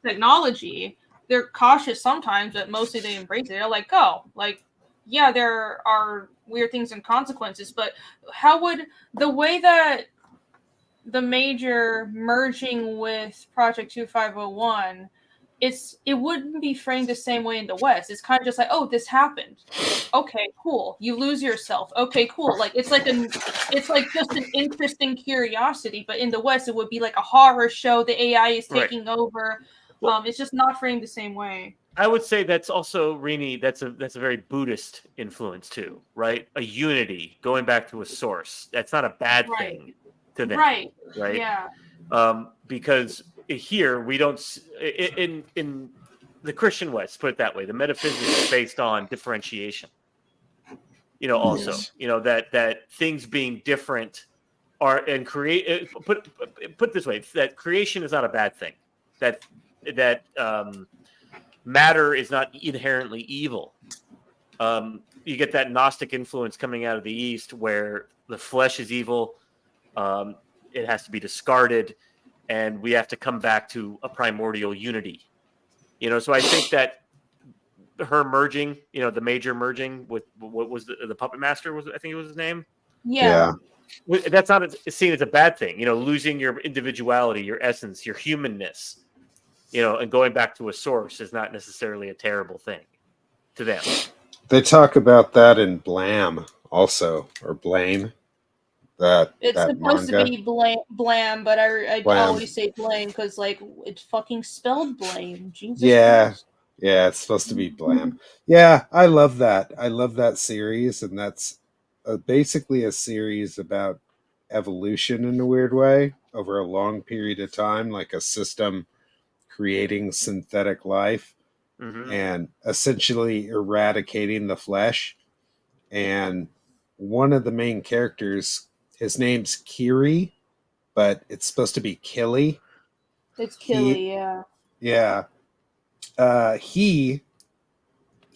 technology. They're cautious sometimes, but mostly they embrace it. They're like, yeah, there are weird things and consequences, but how would the way that the Major merging with Project 2501, it wouldn't be framed the same way in the West. It's kind of just like, oh, this happened. Okay, cool. You lose yourself. Okay, cool. Like it's like just an interesting curiosity, but in the West it would be like a horror show. The AI is taking over. Well, it's just not framed the same way. I would say that's also, Rini, that's a very Buddhist influence too, right? A unity, going back to a source. That's not a bad thing to them, right? Yeah. Because here we don't in the Christian West, put it that way, the metaphysics is based on differentiation. Also, that things being different are and create. Put this way, that creation is not a bad thing. That matter is not inherently evil. You get that Gnostic influence coming out of the East, where the flesh is evil. It has to be discarded, and we have to come back to a primordial unity. So I think that her merging, the major merging with what was the puppet master I think it was his name. Yeah. That's not seen as a bad thing, losing your individuality, your essence, your humanness, and going back to a source is not necessarily a terrible thing to them. They talk about that in Blam also, or Blame. It's that supposed manga. to be blam, but I Blam. always say blame because like it's fucking spelled blame. Jesus Yeah. Christ. Yeah, it's supposed to be Blam. Yeah, I love that. I love that series, and that's basically a series about evolution in a weird way over a long period of time, like a system creating synthetic life Mm-hmm. and essentially eradicating the flesh. And one of the main characters, his name's Kiri, but it's supposed to be Killy. It's He, Killy, yeah. yeah, he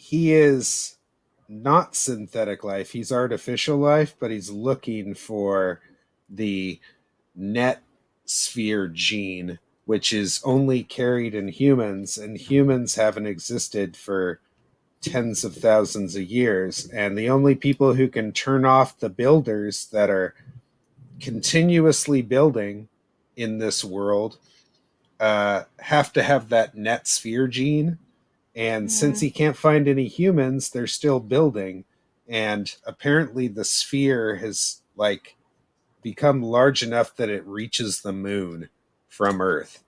is not synthetic life. He's artificial life, but he's looking for the net sphere gene, which is only carried in humans, and humans haven't existed for tens of thousands of years. And the only people who can turn off the builders that are continuously building in this world have to have that net sphere gene. And since he can't find any humans, they're still building. And apparently the sphere has like become large enough that it reaches the moon from Earth.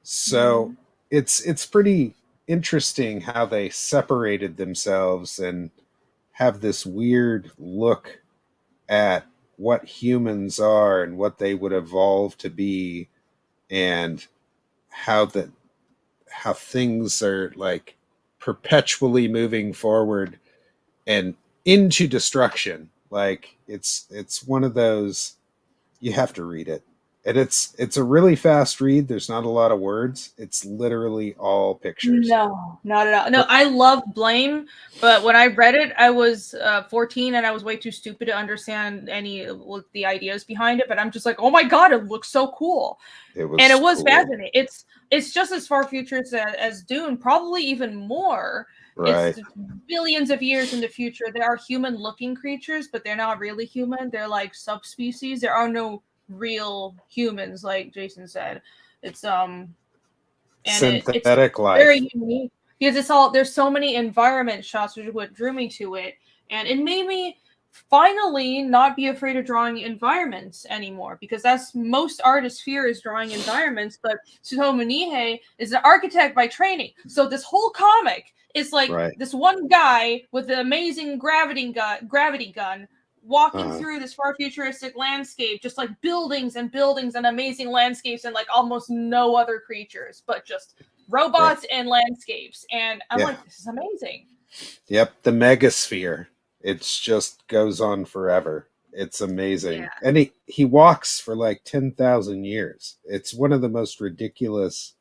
So it's pretty interesting how they separated themselves and have this weird look at what humans are and what they would evolve to be, and how things are like perpetually moving forward and into destruction. Like it's one of those, you have to read it. And it's a really fast read. There's not a lot of words. It's literally all pictures. No, not at all. No, I love Blame, but when I read it, I was 14 and I was way too stupid to understand any of the ideas behind it. But I'm just like, oh my god, it looks so cool. It was cool. fascinating. It's just as far futuristic as Dune, probably even more. Right. It's billions of years in the future. There are human-looking creatures, but they're not really human. They're like subspecies. There are no real humans, like Jason said. It's and synthetic it's life. very unique because there's so many environment shots, which is what drew me to it, and it made me finally not be afraid of drawing environments anymore, because that's most artists' fear is drawing environments. But Tsutomu Nihei is an architect by training, so this whole comic is like this one guy with the amazing gravity gun walking through this far futuristic landscape, just like buildings and buildings and amazing landscapes and like almost no other creatures, but just robots and landscapes. And I'm like, this is amazing. Yep, the megasphere. It just goes on forever. It's amazing. Yeah. And he walks for like 10,000 years. It's one of the most ridiculous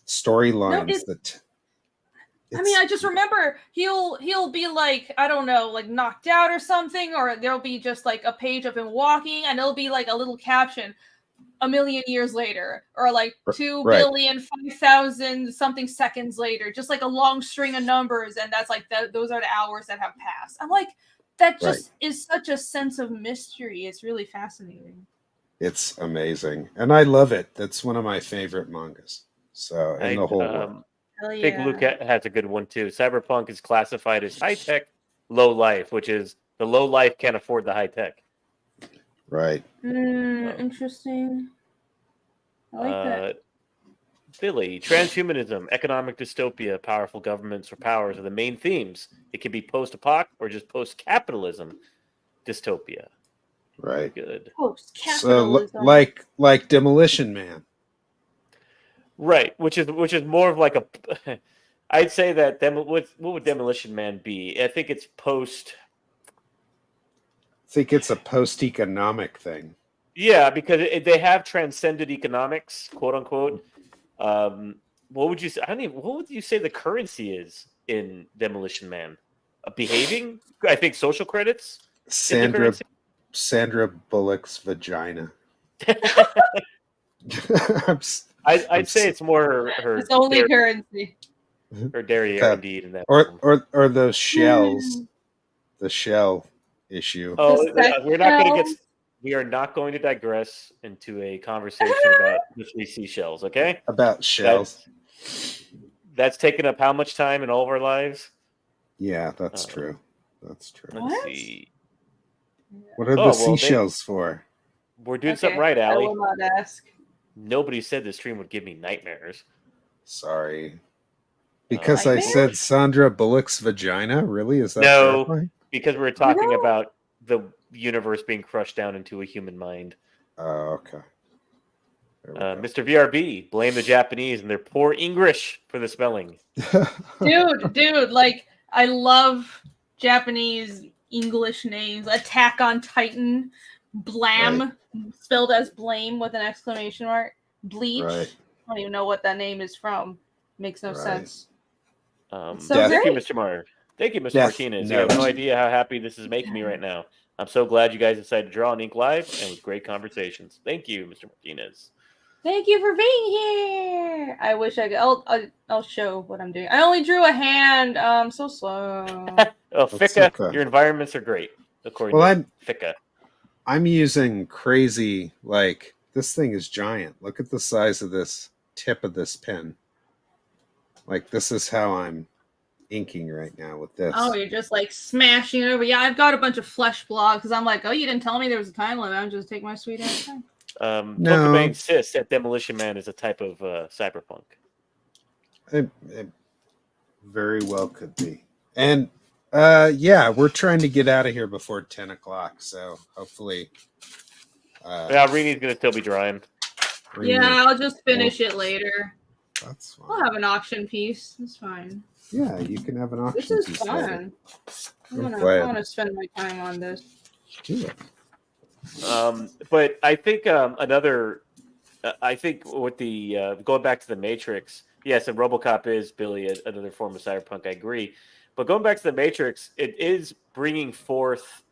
storylines I mean, I just remember he'll be like, I don't know, like knocked out or something, or there'll be just like a page of him walking, and it'll be like a little caption, 1,000,000 years later, or like 2,000,000,005,000 something seconds later, just like a long string of numbers, and that's like those are the hours that have passed. I'm like, that just is such a sense of mystery. It's really fascinating. It's amazing, and I love it. That's one of my favorite mangas. So in the whole world. I think Luke has a good one too. Cyberpunk is classified as high tech, low life, which is the low life can't afford the high tech. Right. Interesting. I like that. Billy, transhumanism, economic dystopia, powerful governments or powers are the main themes. It can be post-apoc or just post-capitalism dystopia. Right. Good. Post-capitalism. So like Demolition Man. Right, which is more of like a. I'd say that what would Demolition Man be? I think it's post. I think it's a post-economic thing. Yeah, because they have transcended economics, quote unquote. What would you say? What would you say the currency is in Demolition Man? Behaving? I think social credits. Sandra Bullock's vagina. I'd say it's more her. It's only currency. or derriere Okay. indeed in that film. Or those shells, the shell issue. Oh, The sex we're not going to shell. we are not going to digress into a conversation about the 3 seashells, okay? About shells. That's taken up how much time in all of our lives? Yeah, that's true. That's true. Let's What? see. What are the well, seashells for? We're doing Okay, something right, I Allie. will not ask. Nobody said this stream would give me nightmares. Sorry. Because I Nightmares? said Sandra Bullock's vagina? Really? Is that No, terrifying? because we're talking No. about the universe being crushed down into a human mind. Oh, okay. There we go. Mr. VRB, blame the Japanese and their poor English for the spelling. Dude, like I love Japanese English names. Attack on Titan, Blam, spelled as blame with an exclamation mark. Bleach. Right. I don't even know what that name is from. Makes no Right. sense. So Death- thank you, great. Mr. Mar. Thank you, Mr. Death Martinez. You have no Note. idea how happy this is making me right now. I'm so glad you guys decided to draw on Ink Live and with great conversations. Thank you, Mr. Martinez. Thank you for being here. I wish I could. I'll show what I'm doing. I only drew a hand. So slow. Oh, That's Fika, okay. your environments are great, according Well, to Fika. I'm using crazy, like, this thing is giant. Look at the size of this tip of this pen. Like, this is how I'm inking right now with this. Oh, you're just like smashing it over. Yeah, I've got a bunch of flesh blocks because I'm like, oh, you didn't tell me there was a time limit. I'm just taking my sweet ass time. No. Tokubane insists that Demolition Man is a type of cyberpunk. It very well could be. And yeah, we're trying to get out of here before 10 o'clock. So hopefully. Yeah, Rene's going to still be drying. Yeah, I'll just finish it later. That's fine. I'll have an auction piece. It's fine. Yeah, you can have an auction. This is piece fun. later. I want to spend my time on this. Do it. But I think I think with the going back to the Matrix, yes, and RoboCop is Billy another form of cyberpunk. I agree, but going back to the Matrix, it is bringing forth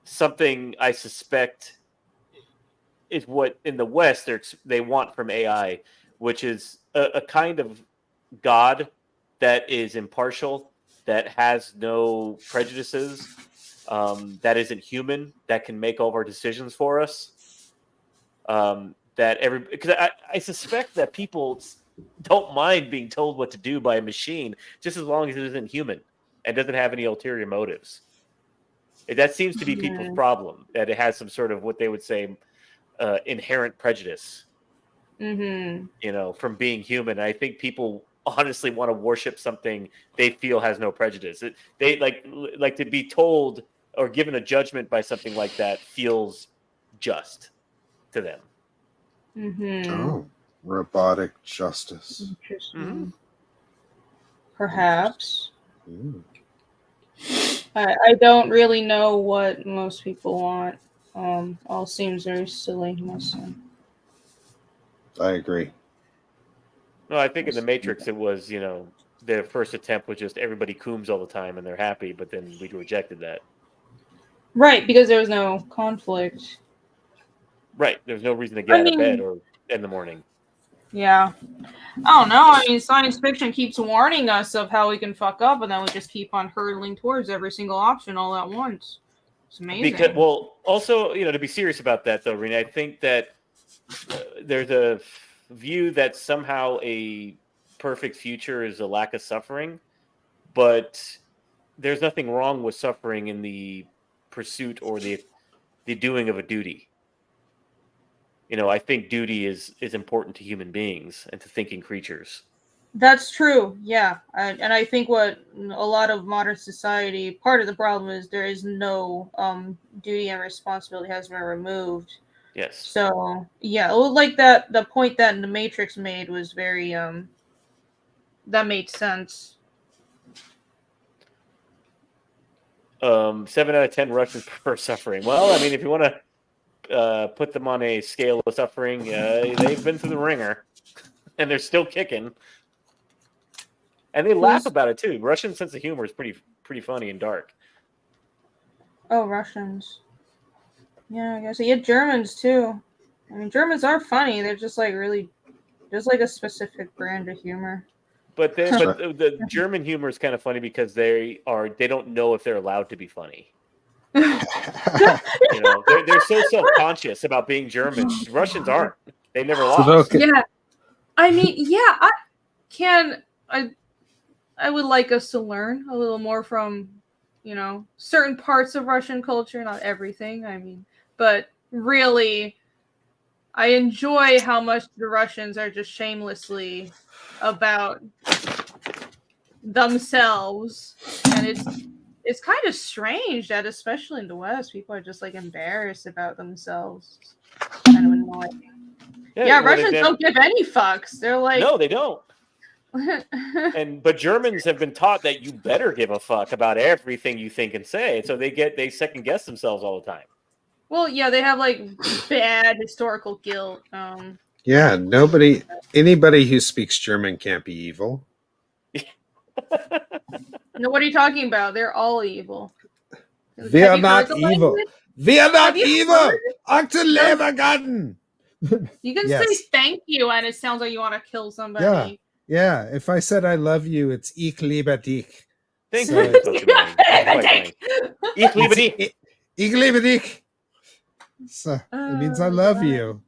something I suspect is what in the West they want from AI, which is a kind of God that is impartial, that has no prejudices. That isn't human, that can make all of our decisions for us. Because I suspect that people don't mind being told what to do by a machine, just as long as it isn't human and doesn't have any ulterior motives. That seems to be people's problem, that it has some sort of what they would say inherent prejudice. From being human. I think people honestly want to worship something they feel has no prejudice. They like to be told or given a judgment by something like that feels just to them. Oh, robotic justice. Interesting. Perhaps. Mm. I don't really know what most people want. All seems very silly, must say. I agree. No, I think in the Matrix it was, their first attempt was just everybody cooms all the time and they're happy, but then we rejected that. Right, because there was no conflict. Right, there's no reason to get out of bed or in the morning. Yeah. I don't know. I mean, science fiction keeps warning us of how we can fuck up, and then we just keep on hurtling towards every single option all at once. It's amazing. Also, to be serious about that, though, Rena, I think that there's a view that somehow a perfect future is a lack of suffering, but there's nothing wrong with suffering in the pursuit or the doing of a duty. I think duty is important to human beings and to thinking creatures. That's true. Yeah. And I think what a lot of modern society, part of the problem is there is no duty and responsibility has been removed. Yes. So, yeah, like the point that the Matrix made was very, that made sense. 7 out of 10 Russians prefer suffering. Well, I mean, if you want to put them on a scale of suffering, they've been through the ringer, and they're still kicking. And they laugh about it too. Russian sense of humor is pretty funny and dark. Oh, Russians. Yeah, I guess. You had Germans too. I mean, Germans are funny. They're just like really, just like a specific brand of humor. But the German humor is kind of funny because they don't know if they're allowed to be funny. You know, they're so self-conscious about being German. Russians aren't. They never lost. Yeah, I mean, yeah, I would like us to learn a little more from, you know, certain parts of Russian culture, not everything. I mean, but really, I enjoy how much the Russians are just shamelessly about themselves, and it's kind of strange that, especially in the West, people are just like embarrassed about themselves. Kind of annoying. Yeah, well, Russians don't give any fucks. They're like, no, they don't. But Germans have been taught that you better give a fuck about everything you think and say, so they second guess themselves all the time. Well, yeah, they have like bad historical guilt. Yeah, anybody who speaks German can't be evil. No, what are you talking about? They're all evil. We are not evil. We are not evil. Until Levergarten. You can say thank you, and it sounds like you want to kill somebody. Yeah. If I said I love you, it's ich liebe dich. Thank you. Ich liebe dich. Ich liebe dich. So it means I love you.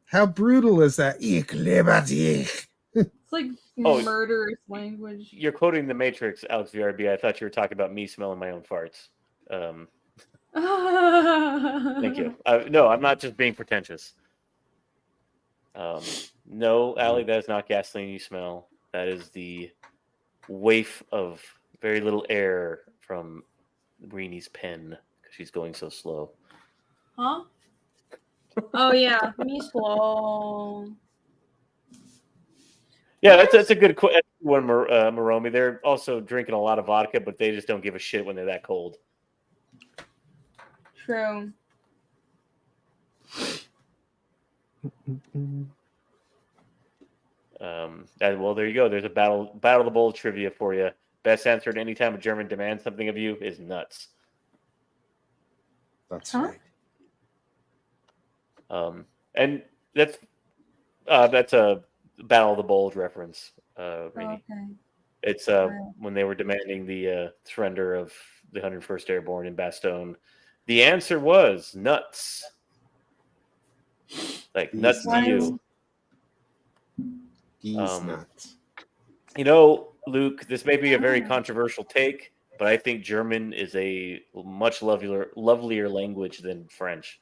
How brutal is that? Ich liebe dich. It's like murderous language. You're quoting The Matrix, Alex VRB. I thought you were talking about me smelling my own farts. Thank you. No, I'm not just being pretentious. No, Allie, that is not gasoline you smell. That is the waif of very little air from Reenie's pen because she's going so slow. Huh? Oh yeah, me slow. Yeah, that's a good one, Moromi. They're also drinking a lot of vodka, but they just don't give a shit when they're that cold. True. Well, there you go. There's a battle of the bold trivia for you. Best answer at any time a German demands something of you is nuts. That's right. And that's a Battle of the Bulge reference, Rini. Okay. It's when they were demanding the surrender of the 101st Airborne in Bastogne. The answer was nuts. Like nuts to you. These nuts. You know, Luke, this may be a very controversial take, but I think German is a much lovelier language than French.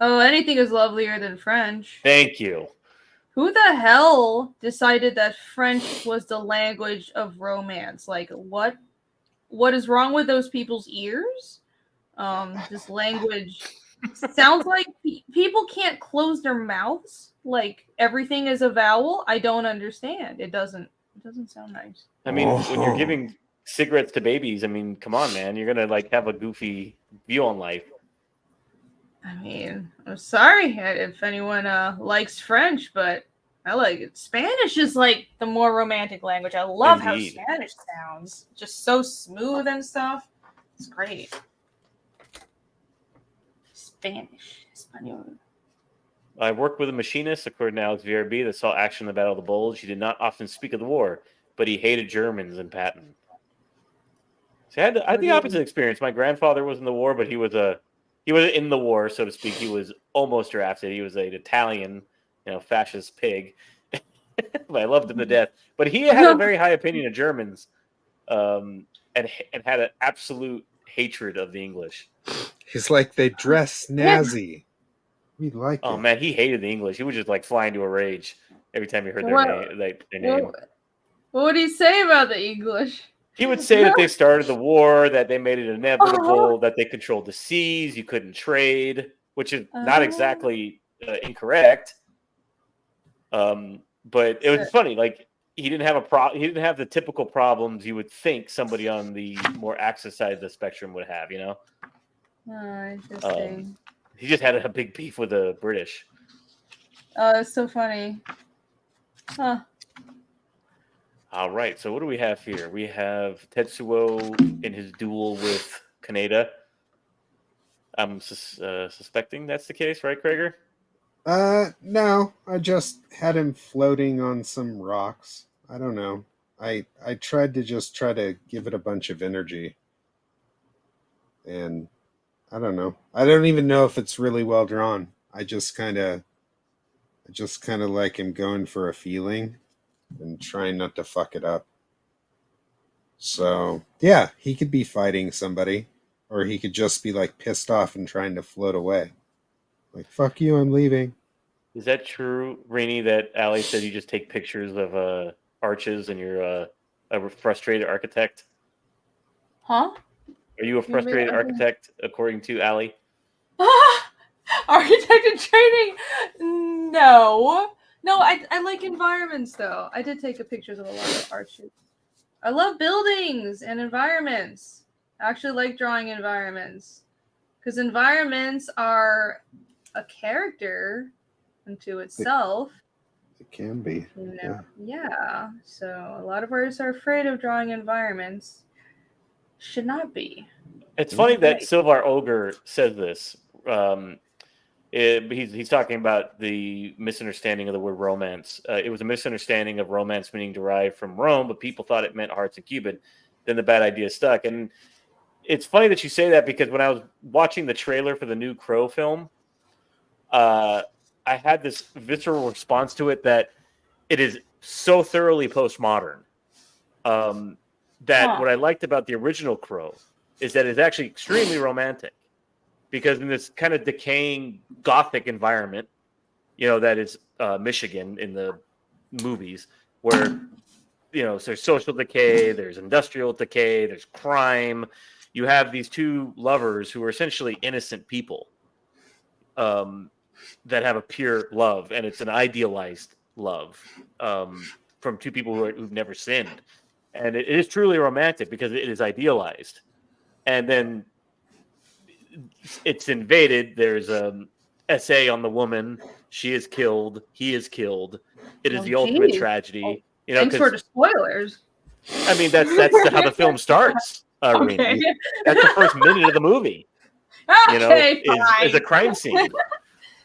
Oh, anything is lovelier than French. Thank you. Who the hell decided that French was the language of romance? Like, what is wrong with those people's ears? This language sounds like people can't close their mouths. Like everything is a vowel. I don't understand. It doesn't sound nice. I mean, when you're giving cigarettes to babies, I mean, come on, man. You're gonna like have a goofy view on life. I mean, I'm sorry if anyone likes French, but I like it. Spanish is like the more romantic language. I love how Spanish sounds. Just so smooth and stuff. It's great. Spanish. Espanol. I worked with a machinist, according to Alex VRB, that saw action in the Battle of the Bulge. He did not often speak of the war, but he hated Germans in Patton. See, I had the opposite experience. My grandfather was in the war, but he was in the war, so to speak. He was almost drafted. He was an Italian, fascist pig. But I loved him to death. But he had a very high opinion of Germans, and had an absolute hatred of the English. He's like, they dress snazzy. We like it. Oh man, he hated the English. He would just like fly into a rage every time he heard their name. What would he say about the English? He would say that they started the war, that they made it inevitable, that they controlled the seas, you couldn't trade, which is not exactly incorrect. But it was funny. Like he didn't have he didn't have the typical problems you would think somebody on the more Axis side of the spectrum would have. Oh, interesting. He just had a big beef with the British. Oh, it's so funny. Huh. All right, so what do we have here? We have Tetsuo in his duel with Kaneda. I'm suspecting that's the case, right, Crager? No, I just had him floating on some rocks. I don't know. I tried to give it a bunch of energy, and I don't know. I don't even know if it's really well drawn. I just kind of like him going for a feeling and trying not to fuck it up. So, yeah, he could be fighting somebody, or he could just be like pissed off and trying to float away. Like, fuck you, I'm leaving. Is that true, Rainey, that Ali said you just take pictures of arches and you're a frustrated architect? Huh? Are you a frustrated architect, according to Ali? Architect in training? No. No, I like environments though. I did take pictures of a lot of arches. I love buildings and environments. I actually like drawing environments. Because environments are a character unto itself. It can be. You know? Yeah. So a lot of artists are afraid of drawing environments. Should not be. It's funny that Silvar Ogre says this. He's talking about the misunderstanding of the word romance. It was a misunderstanding of romance meaning derived from Rome, but people thought it meant hearts and Cupid. Then the bad idea stuck. And it's funny that you say that because when I was watching the trailer for the new Crow film, I had this visceral response to it that it is so thoroughly postmodern. What I liked about the original Crow is that it's actually extremely romantic. Because in this kind of decaying Gothic environment, that is Michigan in the movies, where, there's social decay, there's industrial decay, there's crime. You have these two lovers who are essentially innocent people that have a pure love, and it's an idealized love from two people who've never sinned. And it is truly romantic because it is idealized. And then it's invaded. There's an essay on the woman. She is killed. He is killed. It is the ultimate tragedy. Thanks for the spoilers. I mean, that's how the film starts. Okay. That's the first minute of the movie. Okay, is a crime scene.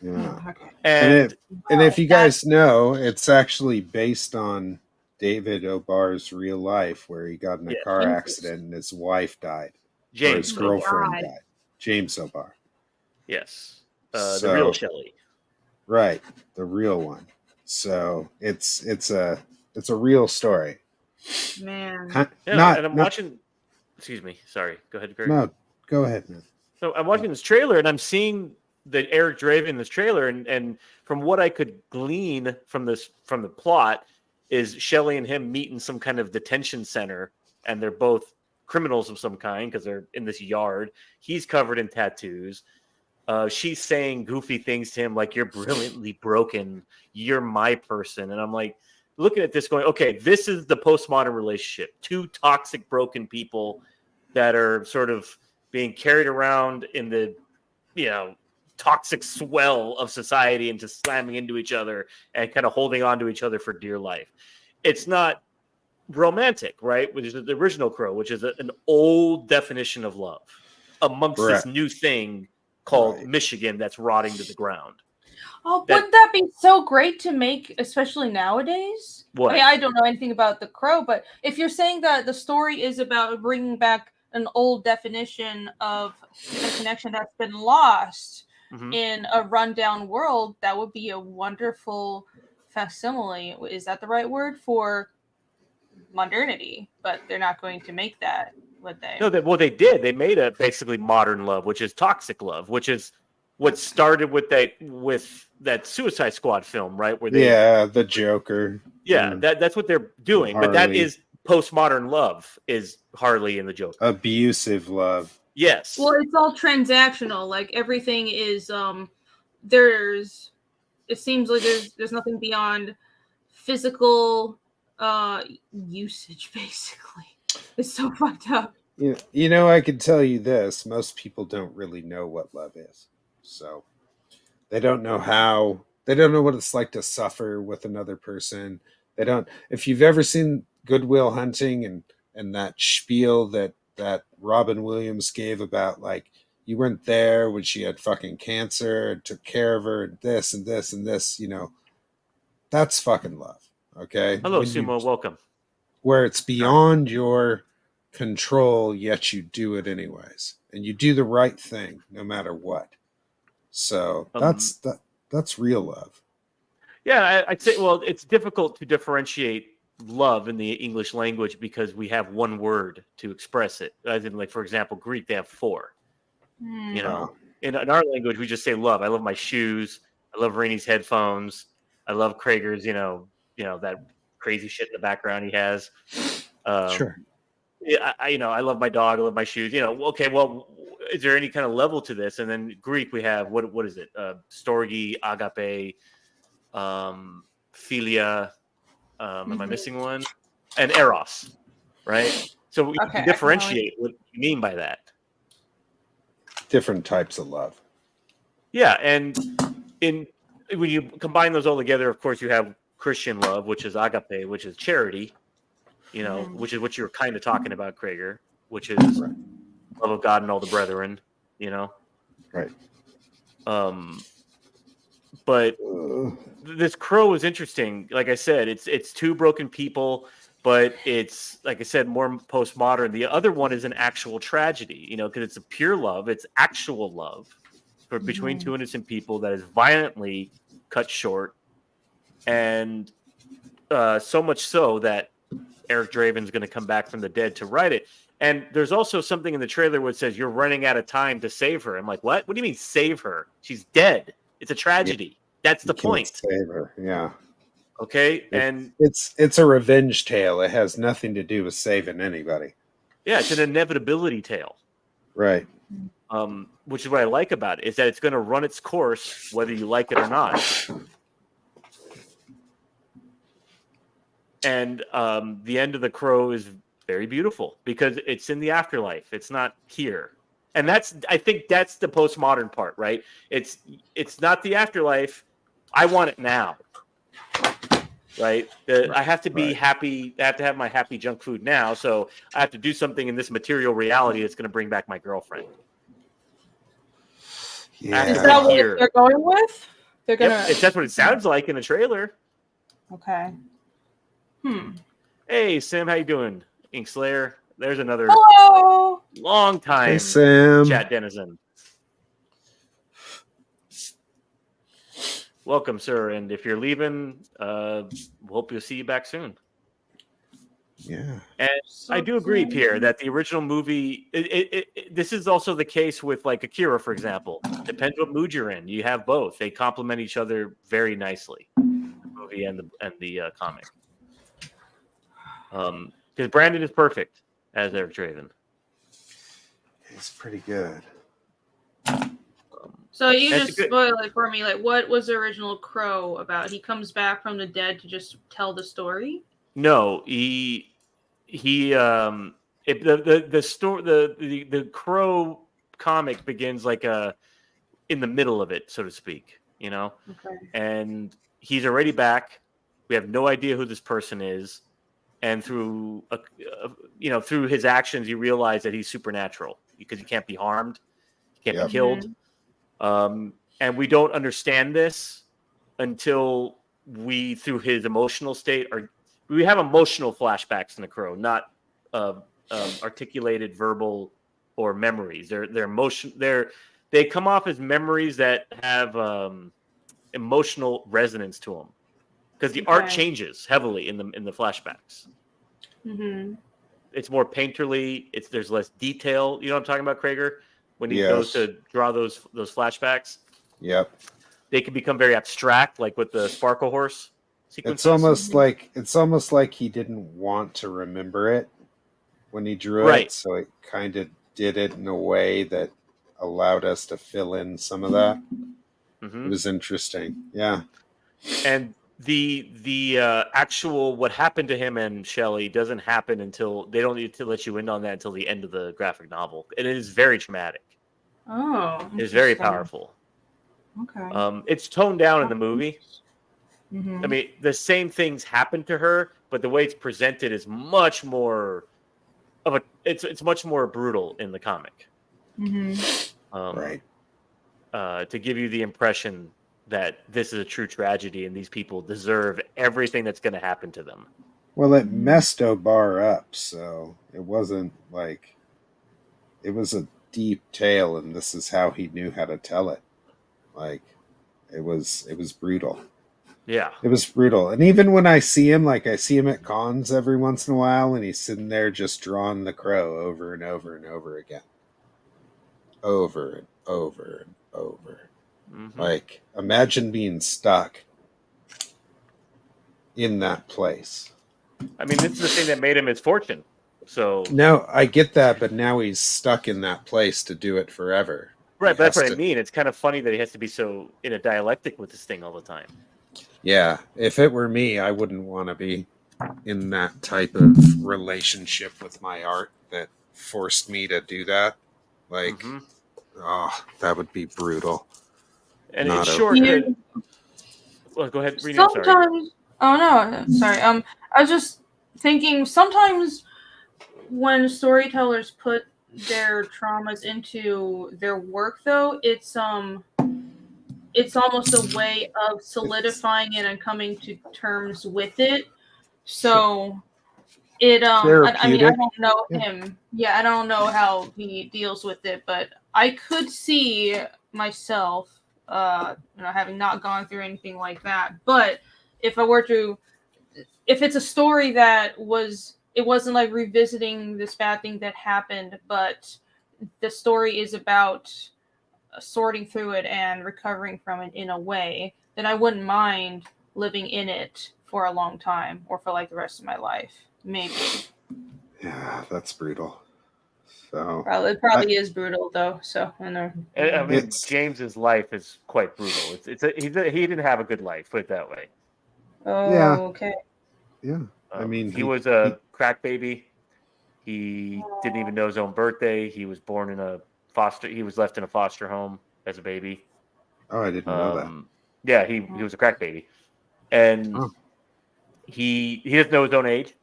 Yeah. And if you guys know, it's actually based on David O'Barr's real life, where he got in a car accident and his wife died. Or his girlfriend died. James O'Barr. Yes. The real Shelley. Right. The real one. So it's a real story. Man. And I'm watching. Excuse me. Sorry. Go ahead, Greg. No, go ahead, man. So I'm watching this trailer and I'm seeing the Eric Draven in this trailer, and from what I could glean from the plot is Shelley and him meet in some kind of detention center, and they're both criminals of some kind because they're in this yard. He's covered in tattoos. She's saying goofy things to him like, "You're brilliantly broken. You're my person." And I'm like, looking at this going, okay, this is the postmodern relationship. Two toxic, broken people that are sort of being carried around in the, toxic swell of society and just slamming into each other and kind of holding on to each other for dear life. It's not romantic, right? Which is the original Crow, which is an old definition of love amongst this new thing called Michigan that's rotting to the ground. Oh, wouldn't that be so great to make, especially nowadays? What? I don't know anything about the Crow, but if you're saying that the story is about bringing back an old definition of a connection that's been lost in a rundown world, that would be a wonderful facsimile. Is that the right word for modernity? But they're not going to make that, would they? No, they did. They made a basically modern love, which is toxic love, which is what started with that Suicide Squad film, right? Where the Joker. Yeah, that's what they're doing. Harley. But that is postmodern love, is Harley and the Joker. Abusive love. Yes. Well, it's all transactional. Like everything is it seems like there's nothing beyond physical usage, basically. It's so fucked up. I can tell you this. Most people don't really know what love is. So they don't know what it's like to suffer with another person. If you've ever seen Good Will Hunting and that spiel that Robin Williams gave about, like, you weren't there when she had fucking cancer and took care of her and this and this and this, that's fucking love. Okay. Hello, Sumo. Welcome. Where it's beyond your control, yet you do it anyways, and you do the right thing no matter what. So that's real love. Yeah, I'd say. Well, it's difficult to differentiate love in the English language because we have one word to express it. As in, like, for example, Greek, they have 4. In our language, we just say love. I love my shoes. I love Rainey's headphones. I love Crager's, that crazy shit in the background he has. Sure. Yeah, I love my dog. I love my shoes. Okay, well, is there any kind of level to this? And then Greek, we have what is it? Storge, agape, philia. Am I missing one? And eros, right? So we can differentiate what you mean by that. Different types of love. Yeah, and when you combine those all together, of course, you have Christian love, which is agape, which is charity. Which is what you were kind of talking about, Crager, which is love of God and all the brethren. Right. But this crow is interesting. Like I said, it's 2 broken people, but it's, like I said, more postmodern. The other one is an actual tragedy, because it's a pure love. It's actual love between 2 innocent people that is violently cut short, and so much so that Eric Draven's going to come back from the dead to write it. And there's also something in the trailer where it says you're running out of time to save her. I'm like, what? What do you mean save her? She's dead. It's a tragedy. That's the point. Save her. Yeah. Okay. And it's a revenge tale. It has nothing to do with saving anybody. Yeah, it's an inevitability tale. Right. Which is what I like about it, is that it's going to run its course whether you like it or not. And the end of The Crow is very beautiful because it's in the afterlife. It's not here. And I think that's the postmodern part, right? It's not the afterlife. I want it now. Right? I have to be happy. I have to have my happy junk food now. So I have to do something in this material reality that's going to bring back my girlfriend. Yeah. Is that what they're going with? They're going to. That's what it sounds like in a trailer. Okay. Hey, Sam, how you doing? Inkslayer. There's another long time chat denizen. Welcome, sir. And if you're leaving, hope you'll see you back soon. Yeah. And I do agree, Pierre, that the original movie, this is also the case with, like, Akira, for example. Depends what mood you're in. You have both. They complement each other very nicely, the movie and the comic. Because Brandon is perfect as Eric Draven. He's pretty good. So you just spoiled it for me. Like, what was the original Crow about? He comes back from the dead to just tell the story? No, the Crow comic begins like in the middle of it, so to speak. Okay. And he's already back. We have no idea who this person is. And through through his actions, you realize that he's supernatural because he can't be harmed, he can't be killed, and we don't understand this until through his emotional state, we have emotional flashbacks in The Crow, not articulated verbal or memories. They're emotion. They come off as memories that have emotional resonance to them. Because the art changes heavily in the flashbacks. Mm-hmm. It's more painterly. There's less detail. You know what I'm talking about, Crager? When he goes to draw those flashbacks. Yep. They can become very abstract, like with the Sparkle Horse sequences. It's almost like he didn't want to remember it when he drew it, so it kind of did it in a way that allowed us to fill in some of that. Mm-hmm. It was interesting. Yeah. And the actual what happened to him and Shelley doesn't happen until they don't need to let you in on that until the end of the graphic novel, and it is very traumatic. It's very powerful. Okay. It's toned down in the movie. Mm-hmm. I mean, the same things happen to her, but the way it's presented is much more it's much more brutal in the comic. Mm-hmm. Right. To give you the impression that this is a true tragedy and these people deserve everything that's going to happen to them. Well, it messed O'Barr up, so it wasn't like it was a deep tale, and this is how he knew how to tell it. Like it was brutal. Yeah. It was brutal. And even when I see him, like I see him at cons every once in a while, and he's sitting there just drawing the crow over and over and over again. Over and over and over. Mm-hmm. Like, imagine being stuck in that place. I mean, this is the thing that made him his fortune. So No, I get that, but now he's stuck in that place to do it forever. Right, but that's what I mean. It's kind of funny that he has to be so in a dialectic with this thing all the time. Yeah, if it were me, I wouldn't want to be in that type of relationship with my art that forced me to do that. Like, oh, that would be brutal. And Not it's short. Well, go ahead, Rena. Sometimes, oh no, sorry. I was just thinking. Sometimes when storytellers put their traumas into their work, though, it's almost a way of solidifying it and coming to terms with it. So it I mean, I don't know him. Yeah, I don't know how he deals with it, but I could see myself having not gone through anything like that. But if it's a story that it wasn't like revisiting this bad thing that happened, but the story is about sorting through it and recovering from it in a way, then I wouldn't mind living in it for a long time or for like the rest of my life. Maybe. Yeah, that's brutal. So it probably is brutal though. So I know. I mean, James's life is quite brutal. He didn't have a good life, put it that way. Oh, yeah. Okay. Yeah. I mean, he was a crack baby. He didn't even know his own birthday. He was born in he was left in a foster home as a baby. Oh, I didn't know that. Yeah, he was a crack baby. And he doesn't know his own age.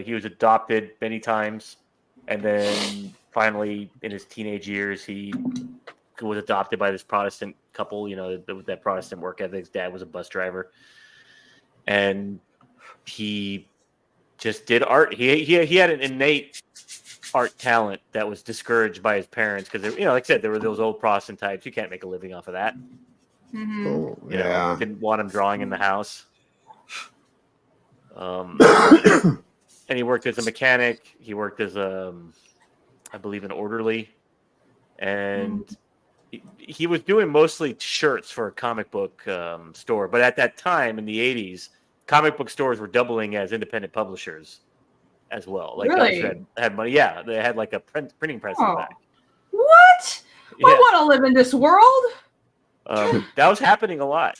He was adopted many times. And then finally, in his teenage years, he was adopted by this Protestant couple, with that Protestant work ethic. His dad was a bus driver. And he just did art. He had an innate art talent that was discouraged by his parents because, like I said, there were those old Protestant types. You can't make a living off of that. Mm-hmm. Oh, Didn't want him drawing in the house. And he worked as a mechanic. He worked as I believe, an orderly, and he was doing mostly shirts for a comic book store. But at that time in the 80s, comic book stores were doubling as independent publishers as well. Like really? had money. Yeah, they had like a printing press in the back. What? Yeah. I want to live in this world. That was happening a lot.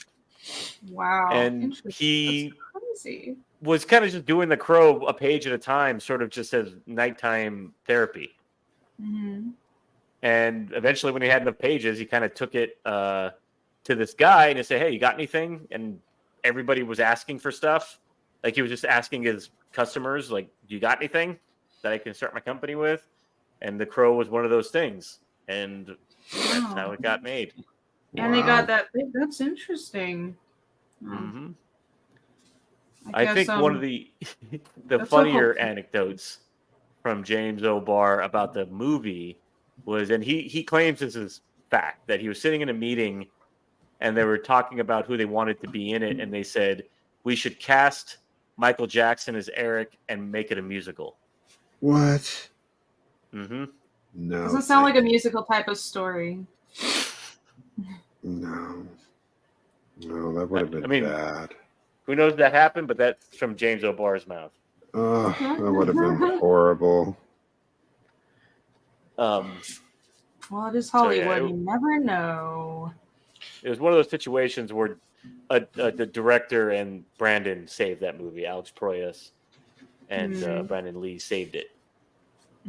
Wow. And he That's crazy. was kind of just doing the Crow a page at a time, sort of just as nighttime therapy. Mm-hmm. And eventually, when he had enough pages, he kind of took it to this guy and he said, "Hey, you got anything?" And everybody was asking for stuff. Like he was just asking his customers, like, "Do you got anything that I can start my company with?" And the Crow was one of those things, and that's how it got made. And they got that. That's interesting. Mm-hmm. I think one of the funnier anecdotes from James O'Barr about the movie was, and he claims this is fact, that he was sitting in a meeting and they were talking about who they wanted to be in it, and they said, "We should cast Michael Jackson as Eric and make it a musical." What? Mm-hmm. No. Doesn't sound like a musical type of story. No, that would have been bad. Who knows that happened, but that's from James O'Barr's mouth. Oh, that would have been horrible. Well, it is Hollywood. You never know. It was one of those situations where the director and Brandon saved that movie. Alex Proyas and Brandon Lee saved it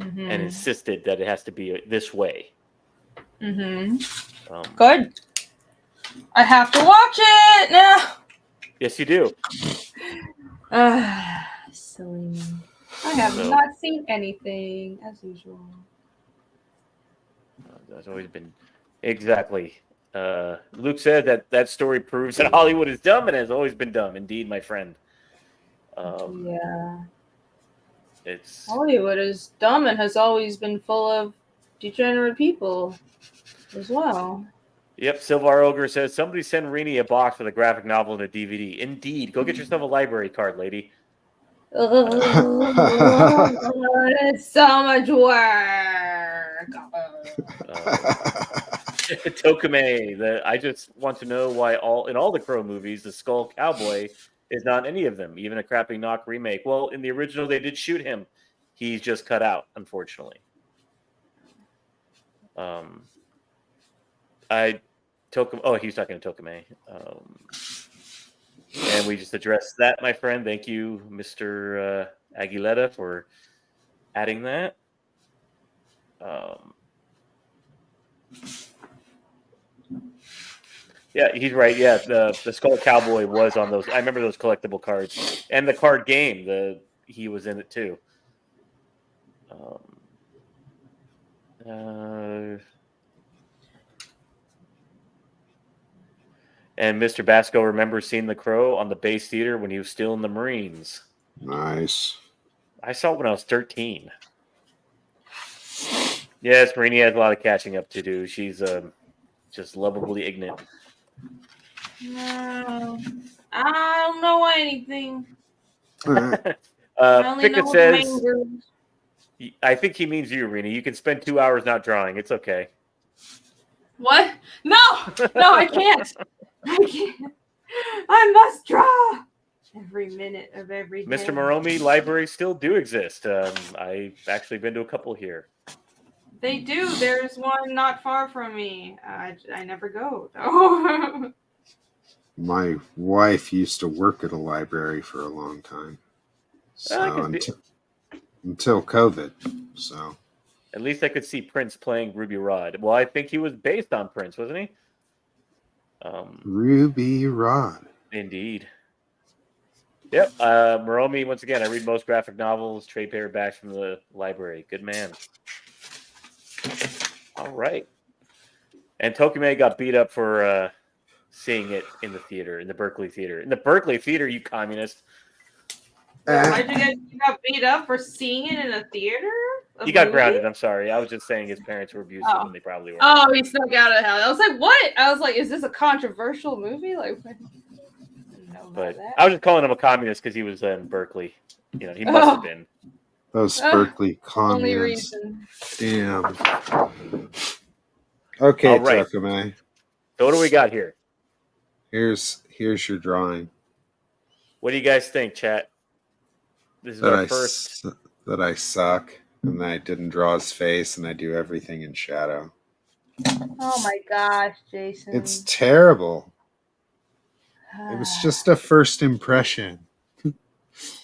and insisted that it has to be this way. Mm-hmm. Good. I have to watch it now. Yes, you do. Silly. I have not seen anything as usual. That's always been exactly. Luke said that story proves that Hollywood is dumb and has always been dumb. Indeed, my friend. Yeah. It's Hollywood is dumb and has always been full of degenerate people as well. Yep. Silvar Ogre says somebody send Rini a box with a graphic novel and a DVD. Indeed, go get yourself a library card, lady. It's so much work. Tokame, I just want to know why in all the Crow movies, the Skull Cowboy is not in any of them, even a crappy knock remake. Well, in the original, they did shoot him. He's just cut out, unfortunately. He was talking to Tokame. And we just addressed that, my friend. Thank you, Mr. Aguilera, for adding that. Yeah, he's right. Yeah, the Skull Cowboy was on those. I remember those collectible cards and the card game. He was in it too. And Mr. Basco remembers seeing the Crow on the base theater when he was still in the Marines. Nice. I saw it when I was 13. Yes, Marini has a lot of catching up to do. She's just lovably ignorant. No, I don't know anything. Pika says, I think he means you, Rini. You can spend 2 hours not drawing. It's okay. What? No, I can't. I can't. I must draw every minute of every day. Mr. Moromi, libraries still do exist. I've actually been to a couple here. They do. There's one not far from me. I never go, though. My wife used to work at a library for a long time. So until COVID. So at least I could see Prince playing Ruby Rod. Well, I think he was based on Prince, wasn't he? Ruby Rod. Indeed. Yep. Moromi, once again, I read most graphic novels, trade paperbacks from the library. Good man. All right. And Tokime got beat up for seeing it in the theater, in the Berkeley Theater. In the Berkeley Theater, you communist. Why'd you got beat up for seeing it in a theater? He got grounded. I'm sorry. I was just saying his parents were abusive and they probably were. Oh, he snuck out of hell. I was like, what? I was like, is this a controversial movie? Like, but I was just calling him a communist because he was in Berkeley. You know, he must have been. Those Berkeley communists. Damn. Okay, all right. Tokame. So what do we got here? Here's your drawing. What do you guys think, chat? This is our first. That I suck, and that I didn't draw his face, and I do everything in shadow. Oh my gosh, Jason. It's terrible. It was just a first impression.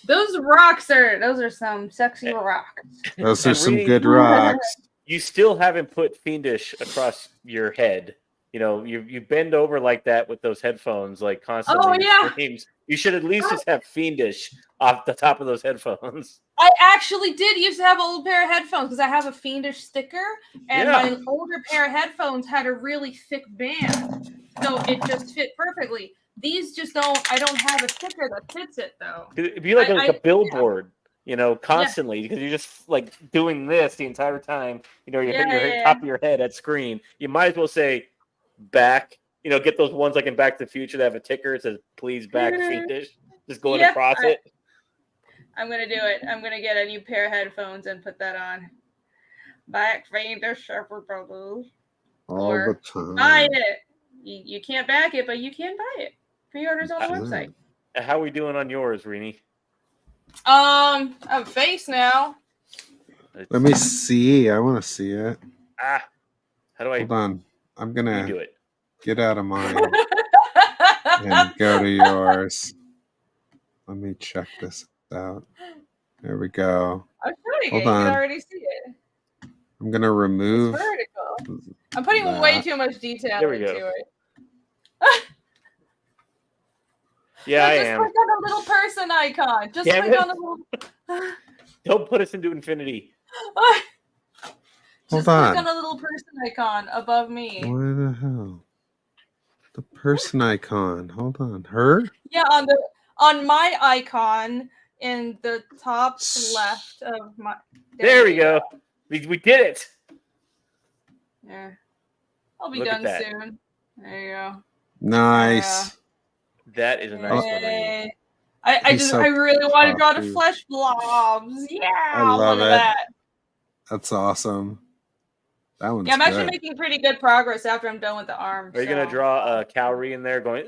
Those are some sexy rocks. Those are some good rocks. You still haven't put fiendish across your head. You know, you bend over like that with those headphones, like constantly. Oh yeah. Streams. You should at least just have fiendish off the top of those headphones. I actually did used to have an old pair of headphones because I have a fiendish sticker, and my older pair of headphones had a really thick band, so it just fit perfectly. These just don't. I don't have a sticker that fits it though. It'd be like a billboard, you know, constantly because you're just like doing this the entire time. You know, you're hitting your top of your head at screen. You might as well say back. You know, get those ones like in Back to the Future that have a ticker that says "Please back fiendish." Just going across it. I'm gonna do it. I'm gonna get a new pair of headphones and put that on. Back fiendish, everybody. All the time. Buy it. You can't back it, but you can buy it. Pre-orders on the website. How are we doing on yours, Rini? I'm face now. Let me see. I want to see it. How do I? Hold on. I'm gonna do it. Get out of mine and go to yours. Let me check this out. There we go. I'm showing Hold it. on. You can already see it. I'm gonna remove. It's vertical. I'm putting way too much detail into it. Yeah, I am. Just click on the little person icon. Just click on the little. Don't put us into infinity. Just click on the little person icon above me. What the hell? The person icon. Hold on. Her? Yeah, on my icon in the top left of my. There we go. We did it. Yeah, I'll be Look at done that. soon. There you go. Nice. That is a nice one. Yay. He's so I really want to draw the puffy. flesh blobs. Yeah, I love look it. at that. That's awesome. That one's Yeah, I'm actually good. making pretty good progress after I'm done with the arm. Are you gonna draw a Cowrie in there going,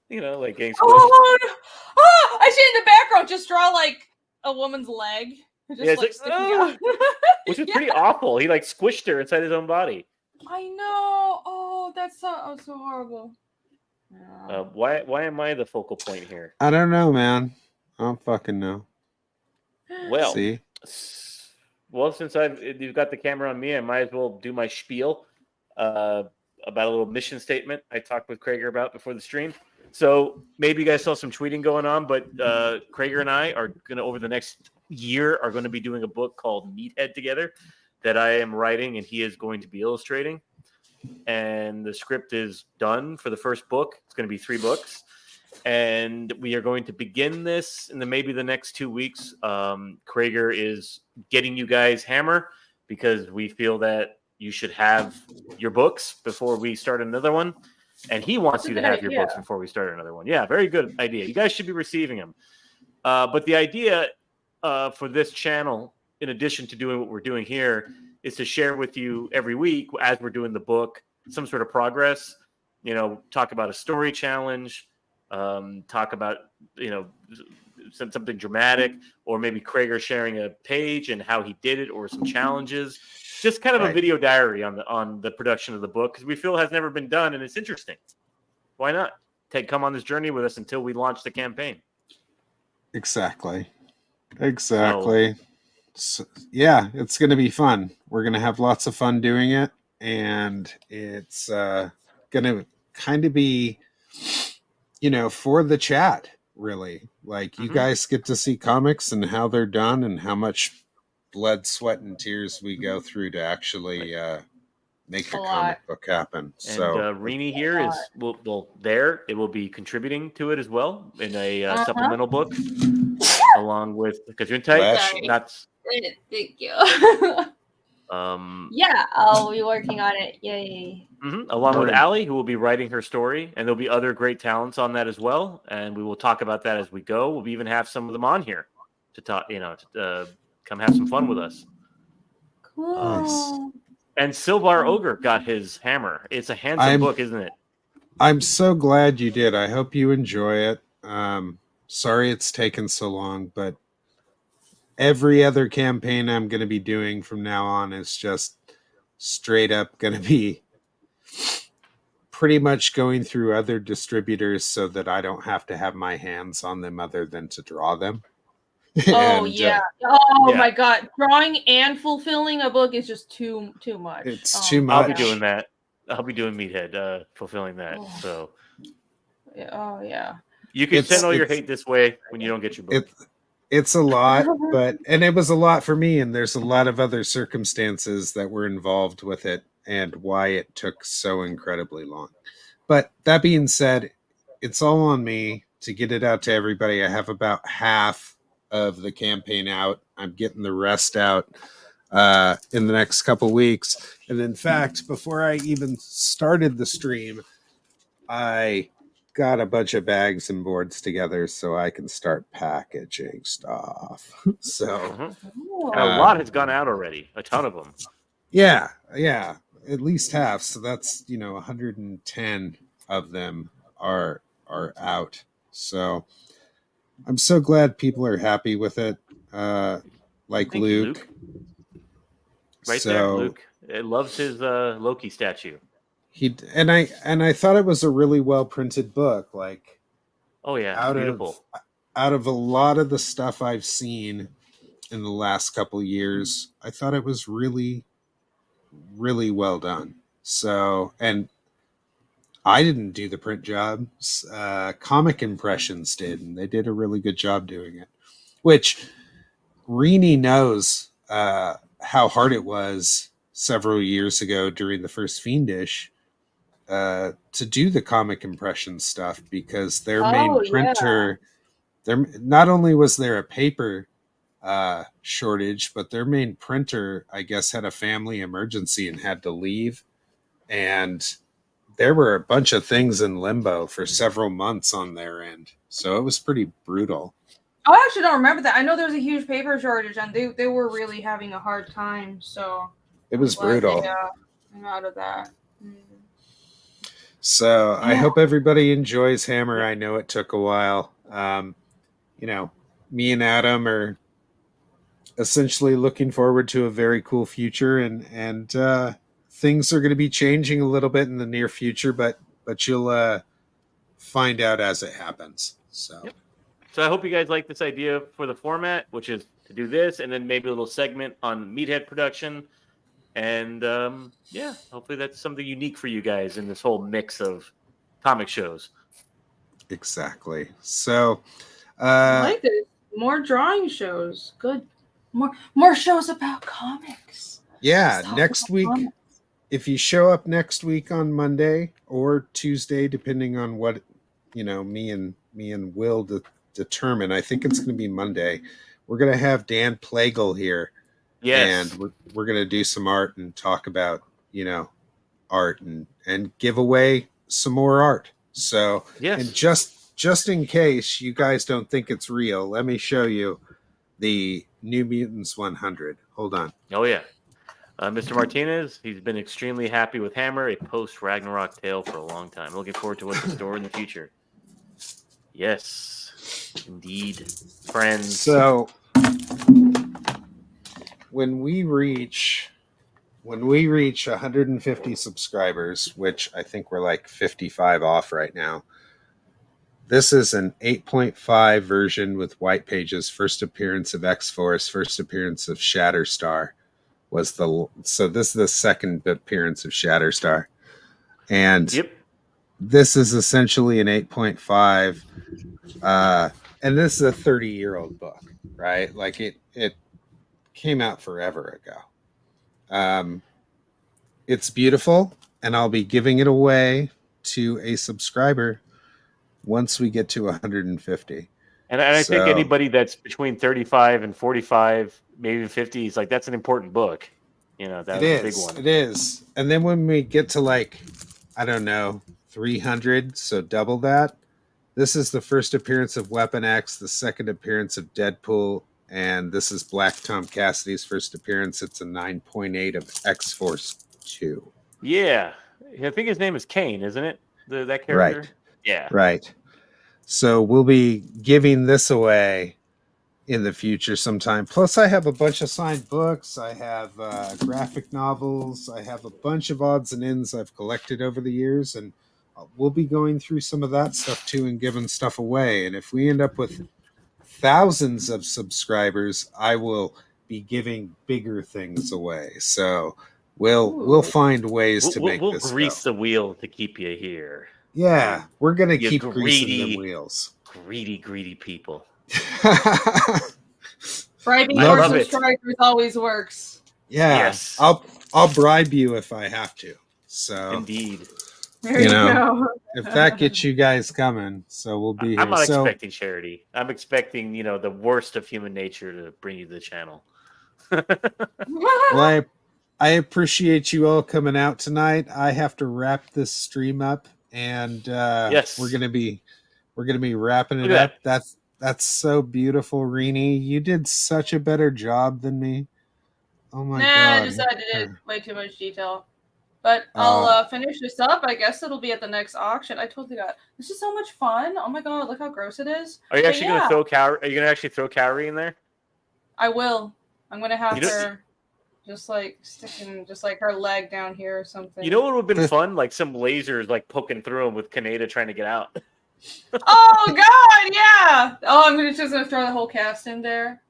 you know, like getting squished? Oh, no. Oh, I see in the background. Just draw like a woman's leg. Just, Yeah, it's like, like, sticking out. which is pretty awful. He like squished her inside his own body. I know. Oh, that's so horrible. Why am I the focal point here? I don't know, man. I don't fucking know. Well, See? Well, since you've got the camera on me, I might as well do my spiel about a little mission statement I talked with Crager about before the stream. So maybe you guys saw some tweeting going on, but Crager and I are going to, over the next year, are going to be doing a book called Meathead together that I am writing and he is going to be illustrating. And the script is done for the first book. It's going to be 3 books. And we are going to begin this in maybe the next 2 weeks. Crager is getting you guys Hammer because we feel that you should have your books before we start another one. And he wants you to have your books before we start another one. Yeah, very good idea. You guys should be receiving them. But the idea for this channel, in addition to doing what we're doing here, is to share with you every week as we're doing the book, some sort of progress, you know, talk about a story challenge, talk about, you know, something dramatic, or maybe Crager sharing a page and how he did it, or some challenges, just kind of a video diary on the production of the book, because we feel it has never been done and it's interesting. Why not come on this journey with us until we launch the campaign? Exactly. So, yeah, it's going to be fun. We're going to have lots of fun doing it, and it's going to kind of be, you know, for the chat, really. Like, you guys get to see comics and how they're done and how much blood, sweat, and tears we go through to actually make a comic book happen. And so Rini here is it will be contributing to it as well in a supplemental book, along with Kajuntai. Thank you. Yeah, I'll be working on it. Yay. Along with Allie, who will be writing her story, and there'll be other great talents on that as well. And we will talk about that as we go. We'll even have some of them on here to talk, you know, to come have some fun with us. Cool. Nice. And Silvar Ogre got his hammer. It's a handsome book, isn't it? I'm so glad you did. I hope you enjoy it. Sorry it's taken so long, but every other campaign I'm going to be doing from now on is just straight up going to be pretty much going through other distributors so that I don't have to have my hands on them other than to draw them. Oh, yeah. My God. Drawing and fulfilling a book is just too much. It's too much. I'll be doing that. I'll be doing Meathead, fulfilling that. So. Oh, yeah. You can send all your hate this way when you don't get your book. It's a lot, and it was a lot for me, and there's a lot of other circumstances that were involved with it and why it took so incredibly long. But that being said, it's all on me to get it out to everybody. I have about half of the campaign out. I'm getting the rest out in the next couple weeks. And in fact, before I even started the stream, I got a bunch of bags and boards together so I can start packaging stuff. So a lot has gone out already. A ton of them. Yeah, at least half. So that's, 110 of them are out. So I'm so glad people are happy with it. Like Luke. Right there, Luke. It loves his Loki statue. I thought it was a really well printed book. Like, oh yeah, beautiful. Out of a lot of the stuff I've seen in the last couple years, I thought it was really, really well done. So, and I didn't do the print job. Comic Impressions did, and they did a really good job doing it. Which Rini knows how hard it was several years ago during the first Fiendish to do the comic impression stuff, because their main printer, not only was there a paper shortage, but their main printer, I guess, had a family emergency and had to leave. And there were a bunch of things in limbo for several months on their end. So it was pretty brutal. I actually don't remember that. I know there was a huge paper shortage, and they were really having a hard time. So it was brutal. I'm out of that. So I hope everybody enjoys Hammer. I know it took a while. Me and Adam are essentially looking forward to a very cool future, and things are going to be changing a little bit in the near future, but you'll find out as it happens. So. Yep. So I hope you guys like this idea for the format, which is to do this and then maybe a little segment on Meathead production. And hopefully that's something unique for you guys in this whole mix of comic shows. Exactly. So I like this. More drawing shows. Good. More shows about comics. Yeah, next week. Comics. If you show up next week on Monday or Tuesday, depending on what me and Will determine. I think it's going to be Monday. We're going to have Dan Plagle here. Yes. And we're going to do some art and talk about, art and give away some more art. So, yes. And just in case you guys don't think it's real, let me show you the New Mutants 100. Hold on. Oh, yeah. Mr. Martinez, he's been extremely happy with Hammer, a post-Ragnarok tale for a long time. Looking forward to what's in store in the future. Yes, indeed. Friends. So when we reach 150 subscribers, which I think we're like 55 off right now, this is an 8.5 version with white pages. First appearance of X-Force, first appearance of Shatterstar so this is the second appearance of Shatterstar. And this is essentially an 8.5. And this is a 30-year-old book, right? Like it came out forever ago. It's beautiful, and I'll be giving it away to a subscriber once we get to 150. And I think anybody that's between 35 and 45, maybe even 50, is like, that's an important book. That's a big one. It is. And then when we get to 300, so double that, this is the first appearance of Weapon X, the second appearance of Deadpool, and this is Black Tom Cassidy's first appearance. It's a 9.8 of X-Force 2. Yeah. I think his name is Kane, isn't it? That character? Right. Yeah. Right. So we'll be giving this away in the future sometime. Plus, I have a bunch of signed books. I have graphic novels. I have a bunch of odds and ends I've collected over the years, and we'll be going through some of that stuff too and giving stuff away. And if we end up with thousands of subscribers, I will be giving bigger things away. So we'll find ways to make this. We'll grease the wheel to keep you here. Yeah, we're gonna keep greasing the wheels. Greedy people. Bribing more subscribers always works. Yeah, yes. I'll bribe you if I have to. So indeed, there you go. If that gets you guys coming, so we'll be here. I'm not expecting charity. I'm expecting the worst of human nature to bring you to the channel. Well, I appreciate you all coming out tonight. I have to wrap this stream up, and yes, we're gonna be wrapping it up. That's so beautiful, Renee. You did such a better job than me. Oh my god! I decided it way too much detail. But I'll finish this up. I guess it'll be at the next auction. I totally got this is so much fun. Oh my god, look how gross it is. Are you actually gonna throw Cowrie? Are you gonna actually throw Cowrie in there? I will. I'm gonna have her just sticking her leg down here or something. You know what would have been fun? Like some lasers poking through him with Kaneda trying to get out. Oh god, yeah. Oh, I'm just gonna throw the whole cast in there.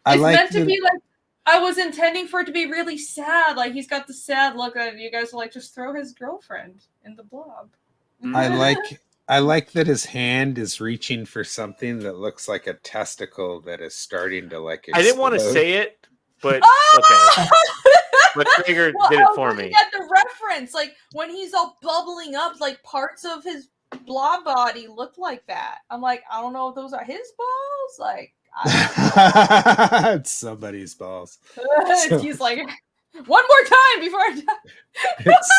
It's meant to be I was intending for it to be really sad. Like he's got the sad look on it. You guys will just throw his girlfriend in the blob. I like that his hand is reaching for something that looks like a testicle that is starting to explode. I didn't want to say it, but But Crager Well, did I it was for looking me. at the reference, like when he's all bubbling up, like parts of his blob body look like that. I'm like, I don't know if those are his balls. Like, It's somebody's balls. So- he's like, one more time before I die. It's,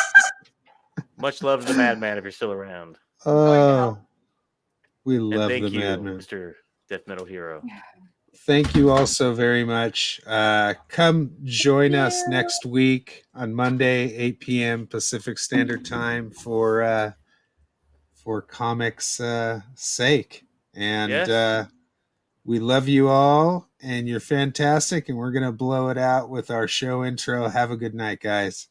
Much love to the Madman if you're still around. going to help. we And love thank the you, Madman. Mr. Death Metal Hero. Thank you all so very much. Come join us you. next week on Monday, 8 p.m. Pacific Standard Time for comics' sake. And Yes. we love you all, and you're fantastic. And we're gonna blow it out with our show intro. Have a good night, guys.